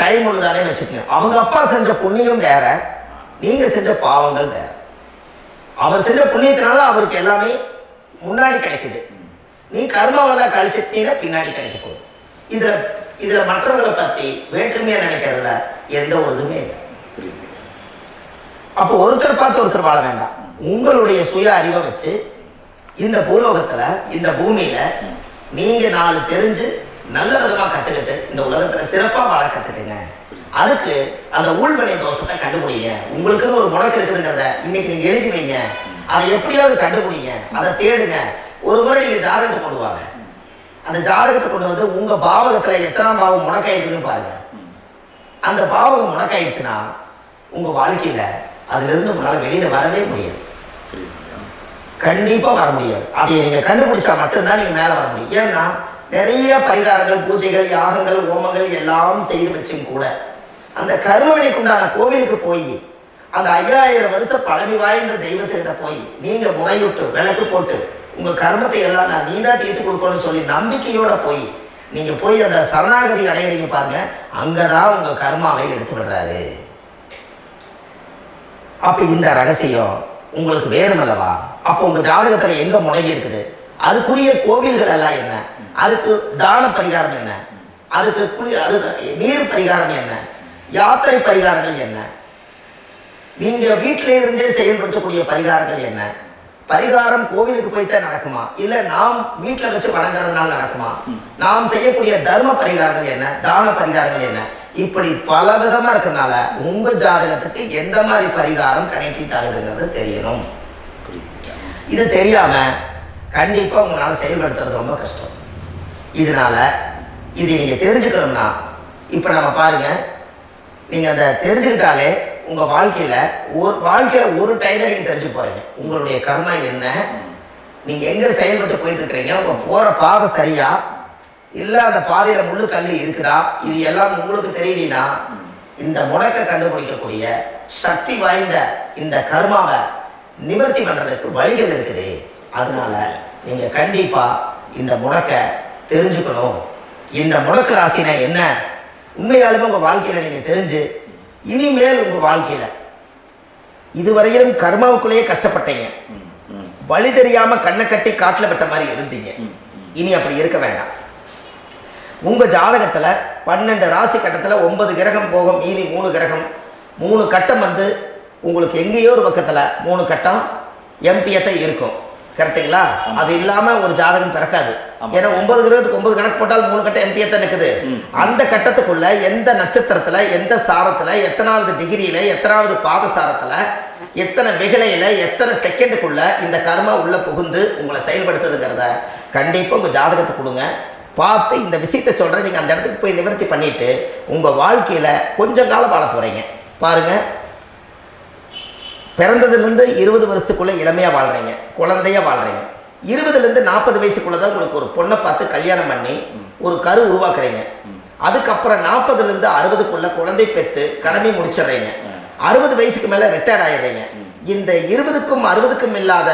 [SPEAKER 1] டைம் ஒண்ணுதானே வச்சுக்கோங்க. அவங்க அப்பா செஞ்ச புண்ணியம் வேற, நீங்க செஞ்ச பாவங்கள் வேற. அவர் செஞ்ச புண்ணியத்தினால அவருக்கு எல்லாமே முன்னாடி கிடைக்குது. நீ கர்மாவெல்லாம் கழிச்சிட்டீங்கன்னா பின்னாடி கிடைக்க போகுது. இதுல மற்றவங்களை பத்தி வேற்றுமையா நினைக்கிறதுல எந்த ஒரு இதுவுமே இல்லை. அப்போ ஒருத்தர் பார்த்து ஒருத்தர் வாழ வேண்டாம். உங்களுடைய சுய அறிவை வச்சு இந்த பூலோகத்துல இந்த பூமியில நீங்க 4 தெரிஞ்சு நல்ல விதமா கத்துக்கிட்டு இந்த உலகத்துல சிறப்பா வாழ கத்துக்குங்க. அதுக்கு அந்த ஊழ்வினை தோஷத்தை கண்டுபிடிங்க. உங்களுக்குன்னு ஒரு முடக்கு இருக்குதுங்கிறத இன்னைக்கு நீங்க எழுதி வைங்க. அதை எப்படியாவது கண்டுபிடிங்க, அதை தேடுங்க. ஒரு முறை நீங்க ஜாதகத்தை கொண்டு வாங்க. அந்த ஜாதகத்தை கொண்டு வந்து உங்க பாவகத்துல எத்தனாம் பாவம் முடக்காயிருக்குன்னு பாருங்க. அந்த பாவகம் முடக்காயிடுச்சுன்னா உங்க வாழ்க்கையில அதுல இருந்து உங்களால வெளியில வரவே முடியாது. கண்டிப்பா வர முடியாது. அதை நீங்க கண்டுபிடிச்சா மட்டும்தான் நீங்க மேல வர முடியும். ஏன்னா நிறைய பரிகாரங்கள், பூஜைகள், யாகங்கள், ஹோமங்கள் எல்லாம் செய்து வச்சும் கூட அந்த கருவணைக்கு உண்டான கோவிலுக்கு போய் அந்த 5000 வருஷம் பழமை வாய்ந்த தெய்வத்துக்கிட்ட போய் நீங்க முறையிட்டு விளக்கு போட்டு உங்க கர்மத்தை எல்லாம் நான் நீதான் தீர்த்து கொடுக்கணும்னு சொல்லி நம்பிக்கையோட போய் நீங்க போய் அந்த சரணாகதி அடையிறீங்க பாருங்க, அங்கதான் உங்க கர்மாவை எடுத்து விடுறாரு. அப்ப இந்த ரகசியம் உங்களுக்கு வேணும் அல்லவா? அப்போ உங்க ஜாதகத்துல எங்க முடங்கி இருக்குது, அதுக்குரிய கோவில்கள் எல்லாம் என்ன, அதுக்கு தான பரிகாரம் என்ன, அதுக்கு நீர் பரிகாரம் என்ன, யாத்திரை பரிகாரங்கள் என்ன, நீங்க வீட்டில இருந்தே செயல்படுத்தக்கூடிய பரிகாரங்கள் என்ன, பரிகாரம் கோவிலுக்கு போய்தான் நடக்குமா, இல்ல நாம் வீட்டில் வச்சு வணங்குறதுனால நடக்குமா, நாம் செய்யக்கூடிய தர்ம பரிகாரங்கள் என்ன, தான பரிகாரங்கள் என்ன, இப்படி பல விதமா இருக்கனால உங்க ஜாதகத்துக்கு எந்த மாதிரி பரிகாரம் கனெக்ட் ஆகுதுங்கிறது தெரியணும். இது தெரியாம கண்டிப்பா உங்களால செயல்படுத்துறது ரொம்ப கஷ்டம். இதனால இதை நீங்க தெரிஞ்சுக்கணும்னா இப்ப நம்ம பாருங்க, நீங்க அதை தெரிஞ்சுக்கிட்டாலே உங்க வாழ்க்கையில ஒரு டைம்ல நீங்க தெரிஞ்சு போறீங்க உங்களுடைய கர்மா என்ன, நீங்க எங்க செயல்பட்டு போயிட்டு இருக்கிறீங்க, உங்க போற பாதை சரியா இல்ல அந்த பாதையில முள்ளு கல்லு இருக்குதா, இது எல்லாம் உங்களுக்கு தெரியலனா இந்த முடக்க கண்டுபிடிக்கக்கூடிய சக்தி வாய்ந்த இந்த கர்மாவை நிவர்த்தி பண்றதுக்கு வழிகள் இருக்குது. அதனால நீங்க கண்டிப்பா இந்த முடக்க தெரிஞ்சுக்கணும். இந்த முடக்க ராசினா என்ன உண்மையாலுமே உங்க வாழ்க்கையில நீங்க தெரிஞ்சு இனிமேல் உங்க வாழ்க்கையில இதுவரையிலும் கர்மாவுக்குள்ளேயே கஷ்டப்பட்டீங்க, வழி தெரியாம கண்ணை கட்டி காட்டுல விட்ட மாதிரி இருந்தீங்க, இனி அப்படி இருக்க வேண்டாம். உங்க ஜாதகத்துல 12 ராசி கட்டத்துல 9 கிரகம் போகும், மீதி 3 கிரகம் 3 கட்டம் வந்து உங்களுக்கு எங்கேயோ ஒரு பக்கத்துல 3 கட்டம் எம்டியத்தை இருக்கும். கரெக்டுங்களா? அது இல்லாம ஒரு ஜாதகம் பிறக்காது. ஏன்னா 9 கிரகத்துக்கு 9 கணக்கு போட்டால் 3 கட்டம் எம்டியத்தை நிற்குது. அந்த கட்டத்துக்குள்ள எந்த நட்சத்திரத்துல, எந்த சாரத்துல, எத்தனாவது டிகிரியில, எத்தனாவது பாதசாரத்துல, எத்தனை வெகுளையில, எத்தனை செகண்டுக்குள்ள இந்த கர்மா உள்ள புகுந்து உங்களை செயல்படுத்துதுங்கிறத கண்டிப்பா உங்க ஜாதகத்தை கொடுங்க. பார்த்து இந்த விஷயத்தை சொல்றேன், நீங்க அந்த இடத்துக்கு போய் நிவர்த்தி பண்ணிட்டு உங்க வாழ்க்கையில கொஞ்சம் காலம் வாழ போறீங்க. பாருங்க, பிறந்ததுலேருந்து 20 வருஷத்துக்குள்ள இளமையா வாழ்றீங்க, குழந்தையா வாழ்றீங்க. 20லேருந்து 40 வயசுக்குள்ளதான் உங்களுக்கு ஒரு பொண்ணை பார்த்து கல்யாணம் பண்ணி ஒரு கரு உருவாக்குறீங்க. அதுக்கப்புறம் 40லேருந்து 60க்குள்ள குழந்தை பெற்று கடமை முடிச்சிடுறீங்க. 60 வயசுக்கு மேல ரிட்டையர்ட் ஆயிடுறீங்க. இந்த 20க்கும் 60க்கும் இல்லாத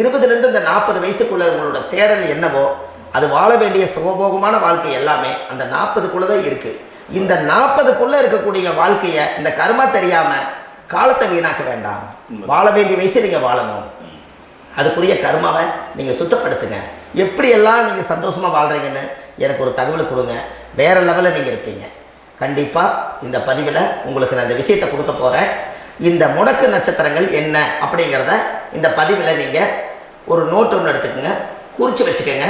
[SPEAKER 1] 20லேருந்து இந்த 40 வயசுக்குள்ள உங்களோட தேடல் என்னவோ அது வாழ வேண்டிய சுகபோகமான வாழ்க்கை எல்லாமே அந்த 40க்குள்ளதான் இருக்கு. இந்த 40க்குள்ள இருக்கக்கூடிய வாழ்க்கைய இந்த கர்மா தெரியாம காலத்தை வீணாக்க வேண்டாம். வாழ வேண்டிய வயசு நீங்க வாழணும். அதுக்குரிய கர்மாவை நீங்கள் சுத்தப்படுத்துங்க. எப்படியெல்லாம் நீங்கள் சந்தோஷமாக வாழ்கிறீங்கன்னு எனக்கு ஒரு தகவல் கொடுங்க. வேறு லெவலில் நீங்கள் இருப்பீங்க. கண்டிப்பாக இந்த பதிவில் உங்களுக்கு நான் இந்த விஷயத்தை கொடுக்க போகிறேன். இந்த முடக்கு நட்சத்திரங்கள் என்ன அப்படிங்கிறத இந்த பதிவில் நீங்கள் ஒரு நோட் ஒன்று எடுத்துக்கோங்க, குறித்து வச்சுக்கோங்க.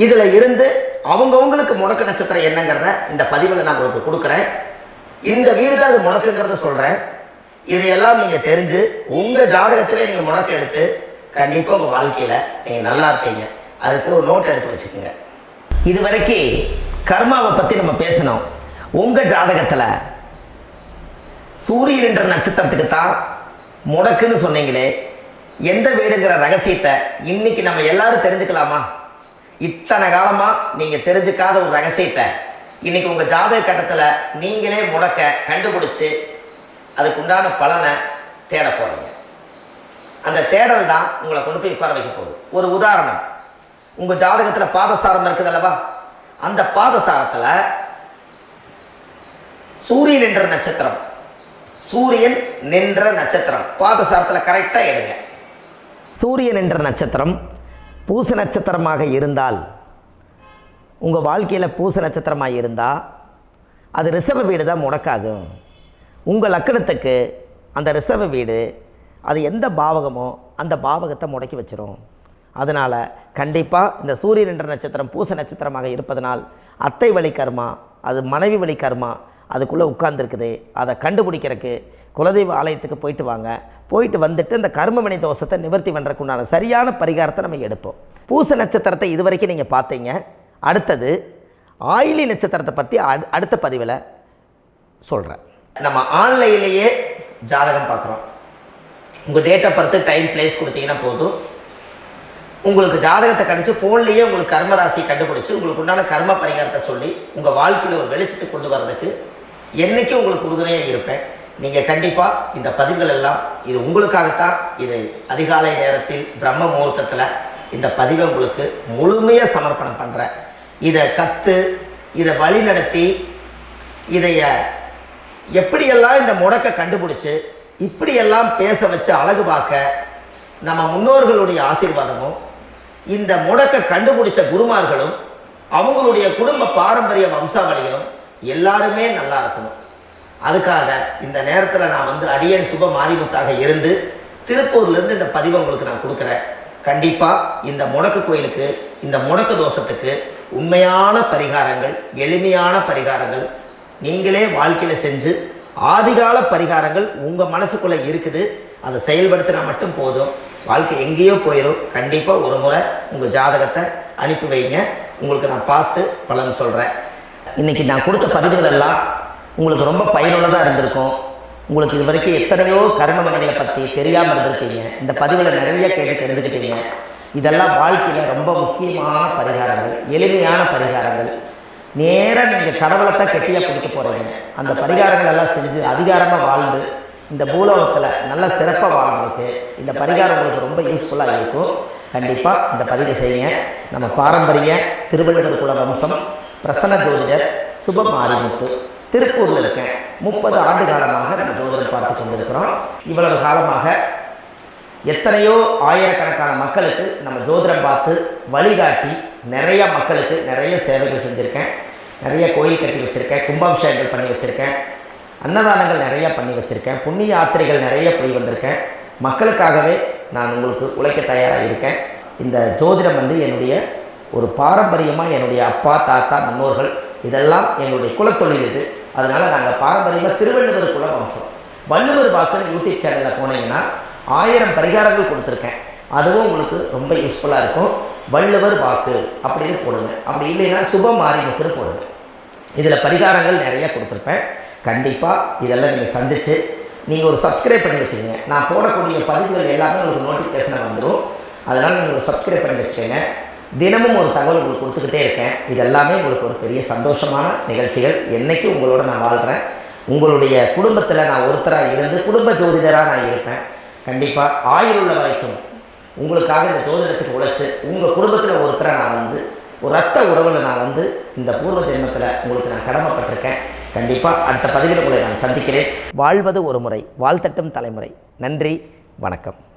[SPEAKER 1] இதில் இருந்து அவங்கவுங்களுக்கு முடக்கு நட்சத்திரம் என்னங்கிறத இந்த பதிவில் நான் உங்களுக்கு கொடுக்குறேன். இந்த வீடு தான் அது முடக்குங்கிறத சொல்கிறேன். இதையெல்லாம் நீங்கள் தெரிஞ்சு உங்கள் ஜாதகத்திலே நீங்கள் முடக்கு எடுத்து கண்டிப்பாக உங்கள் வாழ்க்கையில் நீங்கள் நல்லா இருப்பீங்க. அதுக்கு ஒரு நோட் எடுத்து வச்சுக்கோங்க. இது வரைக்கும் கர்மாவை பற்றி நம்ம பேசணும். உங்கள் ஜாதகத்தில் சூரியன் என்ற நட்சத்திரத்துக்கு தான் முடக்குன்னு சொன்னீங்களே, எந்த வீடுங்கிற ரகசியத்தை இன்னைக்கு நம்ம எல்லாரும் தெரிஞ்சுக்கலாமா? இத்தனை காலமாக நீங்கள் தெரிஞ்சுக்காத ஒரு ரகசியத்தை இன்னைக்கு உங்கள் ஜாதக கட்டத்தில் நீங்களே முடக்க கண்டுபிடிச்சி அதுக்குண்டான பலனை தேட போகிறீங்க. அந்த தேடல் தான் உங்களை கொண்டு போய் உட்கார வைக்க போகுது. ஒரு உதாரணம், உங்கள் ஜாதகத்தில் பாதசாரம் இருக்குது அல்லவா? அந்த பாதசாரத்தில் சூரியன் என்ற நட்சத்திரம், சூரியன் நின்ற நட்சத்திரம் பாதசாரத்தில் கரெக்டாக எடுங்க. சூரியன் என்ற நட்சத்திரம் பூச நட்சத்திரமாக இருந்தால், உங்கள் வாழ்க்கையில் பூச நட்சத்திரமாக இருந்தால் அது ரிஷப வீடு தான் முடக்காகும். உங்கள் லக்கணத்துக்கு அந்த ரிஷப வீடு அது எந்த பாவகமோ அந்த பாவகத்தை முடக்கி வச்சிரும். அதனால் கண்டிப்பாக இந்த சூரியன் என்ற நட்சத்திரம் பூச நட்சத்திரமாக இருப்பதனால் அத்தை வழி கர்மா, அது மனைவி வழி கர்மா அதுக்குள்ளே உட்கார்ந்துருக்குது. அதை கண்டுபிடிக்கிறதுக்கு குலதெய்வ ஆலயத்துக்கு போயிட்டு வாங்க. போயிட்டு வந்துட்டு இந்த கர்மவினை தோஷத்தை நிவர்த்தி பண்ணுறதுக்குண்டான சரியான பரிகாரத்தை நம்ம எடுப்போம். பூச நட்சத்திரத்தை இது வரைக்கும் நீங்கள் பார்த்தீங்க. அடுத்தது ஆயிலி நட்சத்திரத்தை பற்றி அடுத்த பதிவில் சொல்கிறேன். நம்ம ஆன்லைன்லேயே ஜாதகம் பார்க்குறோம். உங்கள் date of birth, time, place கொடுத்தீங்கன்னா போதும். உங்களுக்கு ஜாதகத்தை கணிச்சு ஃபோன்லேயே உங்களுக்கு கர்மராசி கண்டுபிடிச்சி உங்களுக்கு உண்டான கர்ம பரிகாரத்தை சொல்லி உங்கள் வாழ்க்கையில் ஒரு வெளிச்சத்தை கொண்டு வர்றதுக்கு என்றைக்கும் உங்களுக்கு உறுதுணையாக இருப்பேன். நீங்கள் கண்டிப்பாக இந்த பதிவுகள் எல்லாம் இது உங்களுக்காகத்தான். இது அதிகாலை நேரத்தில் பிரம்ம முகூர்த்தத்தில் இந்த பதிவை உங்களுக்கு முழுமையாக சமர்ப்பணம் பண்ணுறேன். இதை கற்று இதை வழி நடத்தி இதைய எப்படியெல்லாம் இந்த முடக்கை கண்டுபிடிச்சி இப்படியெல்லாம் பேச வச்சு அழகு பார்க்க நம்ம முன்னோர்களுடைய ஆசீர்வாதமும் இந்த முடக்கை கண்டுபிடிச்ச குருமார்களும் அவங்களுடைய குடும்ப பாரம்பரிய வம்சாவளிகளும் எல்லாருமே நல்லா இருக்கணும். அதுக்காக இந்த நேரத்தில் நான் வந்து அடியன் சுப மாரிமுத்தாக இருந்து திருப்பூர்லேருந்து இந்த பதிவை உங்களுக்கு நான் கொடுக்குறேன். கண்டிப்பாக இந்த முடக்கு கோயிலுக்கு, இந்த முடக்கு தோஷத்துக்கு உண்மையான பரிகாரங்கள், எளிமையான பரிகாரங்கள் நீங்களே வாழ்க்கையில் செஞ்சு ஆதிகால பரிகாரங்கள் உங்கள் மனசுக்குள்ளே இருக்குது. அதை செயல்படுத்தினா மட்டும் போதும், வாழ்க்கை எங்கேயோ போயிடும். கண்டிப்பாக ஒரு முறை உங்கள் ஜாதகத்தை அனுப்பி வைங்க, உங்களுக்கு நான் பார்த்து பலன் சொல்கிறேன். இன்றைக்கி நான் கொடுத்த பதிவுகள் எல்லாம் உங்களுக்கு ரொம்ப பயனுள்ளதாக இருந்திருக்கும். உங்களுக்கு இது வரைக்கும் எத்தனையோ கர்ம வினைகளை பற்றி தெரியாமல் இருந்திருக்கீங்க. இந்த பதிவில் நிறைய கேட்டு தெரிஞ்சுக்கிட்டீங்க. இதெல்லாம் வாழ்க்கையில் ரொம்ப முக்கியமான பரிகாரங்கள், எளிமையான பரிகாரங்கள். நேராக நீங்கள் கடவுளைத்தான் கெட்டியாக பிடிக்க போகிறீங்க. அந்த பரிகாரங்கள் எல்லாம் செஞ்சு அதிகாரமாக வாழ்ந்து இந்த பூலோகத்தில் நல்ல சிறப்பாக வாழ்றதுக்கு இந்த பரிகாரம் உங்களுக்கு ரொம்ப யூஸ்ஃபுல்லாக இருக்கும். கண்டிப்பாக இந்த பதிவை செய்யுங்க. நம்ம பாரம்பரிய திருவள்ளுவர் குல வம்சம் பிரசன்ன ஜோதிடர் சுப மாரிமுத்து திருப்பூரில் இருக்கேன். 30 ஆண்டு காலமாக நம்ம ஜோதிடர் பார்த்து கொண்டிருக்கிறோம். இவ்வளவு காலமாக எத்தனையோ ஆயிரக்கணக்கான மக்களுக்கு நம்ம ஜோதிடம் பார்த்து வழிகாட்டி நிறைய மக்களுக்கு நிறைய சேவைகள் செஞ்சுருக்கேன். நிறைய கோயில் கட்டி வச்சுருக்கேன், கும்பாபிஷேகங்கள் பண்ணி வச்சுருக்கேன், அன்னதானங்கள் நிறையா பண்ணி வச்சுருக்கேன், புண்ணிய யாத்திரைகள் நிறைய போய் வந்திருக்கேன். மக்களுக்காகவே நான் உங்களுக்கு உழைக்க தயாராக இருக்கேன். இந்த ஜோதிடம் வந்து என்னுடைய ஒரு பாரம்பரியமாக என்னுடைய அப்பா தாத்தா முன்னோர்கள் இதெல்லாம் எங்களுடைய குலத்தொழில் இது. அதனால் நாங்கள் பாரம்பரியமாக திருவள்ளுவர் குல வம்சம். வள்ளுவர் வாக்குன்னு யூடியூப் சேனலில் போனீங்கன்னா 1000 பரிகாரங்கள் கொடுத்துருக்கேன். அதுவும் உங்களுக்கு ரொம்ப யூஸ்ஃபுல்லாக இருக்கும். வள்ளுவர் வாக்கு அப்படின்னு போடுங்க. அப்படி இல்லைன்னா சுப மாரிமுத்துன்னு போடுங்க. இதில் பரிகாரங்கள் நிறையா கொடுத்துருப்பேன். கண்டிப்பாக இதெல்லாம் நீங்கள் சந்தித்து நீங்கள் ஒரு சப்ஸ்கிரைப் பண்ணி வச்சுக்கோங்க. நான் போடக்கூடிய பதிவுகள் எல்லாமே உங்களுக்கு நோட்டிஃபிகேஷன் வந்துடும். அதனால் நீங்கள் ஒரு சப்ஸ்கிரைப் பண்ணி வச்சுக்கோங்க. தினமும் ஒரு தகவல் உங்களுக்கு கொடுத்துக்கிட்டே இருக்கேன். இது எல்லாமே உங்களுக்கு ஒரு பெரிய சந்தோஷமான நிகழ்ச்சிகள். என்றைக்கும் உங்களோட நான் வாழ்கிறேன். உங்களுடைய குடும்பத்தில் நான் ஒருத்தராக இருந்து குடும்ப ஜோதிடராக நான் இருப்பேன். கண்டிப்பாக ஆயுள் உள்ள வரைக்கும் உங்களுக்காக இந்த ஜோதிடத்துக்கு உழைச்சி உங்கள் குடும்பத்தில் ஒருத்தராக நான் வந்து ஒரு ரத்த உறவில் நான் வந்து இந்த பூர்வ ஜென்மத்தில் உங்களுக்கு நான் கடமைப்பட்டிருக்கேன். கண்டிப்பாக அடுத்த பதிவில் உங்களை நான் சந்திக்கிறேன். வாழ்வது ஒரு முறை, வாழ்த்தட்டும் தலைமுறை. நன்றி, வணக்கம்.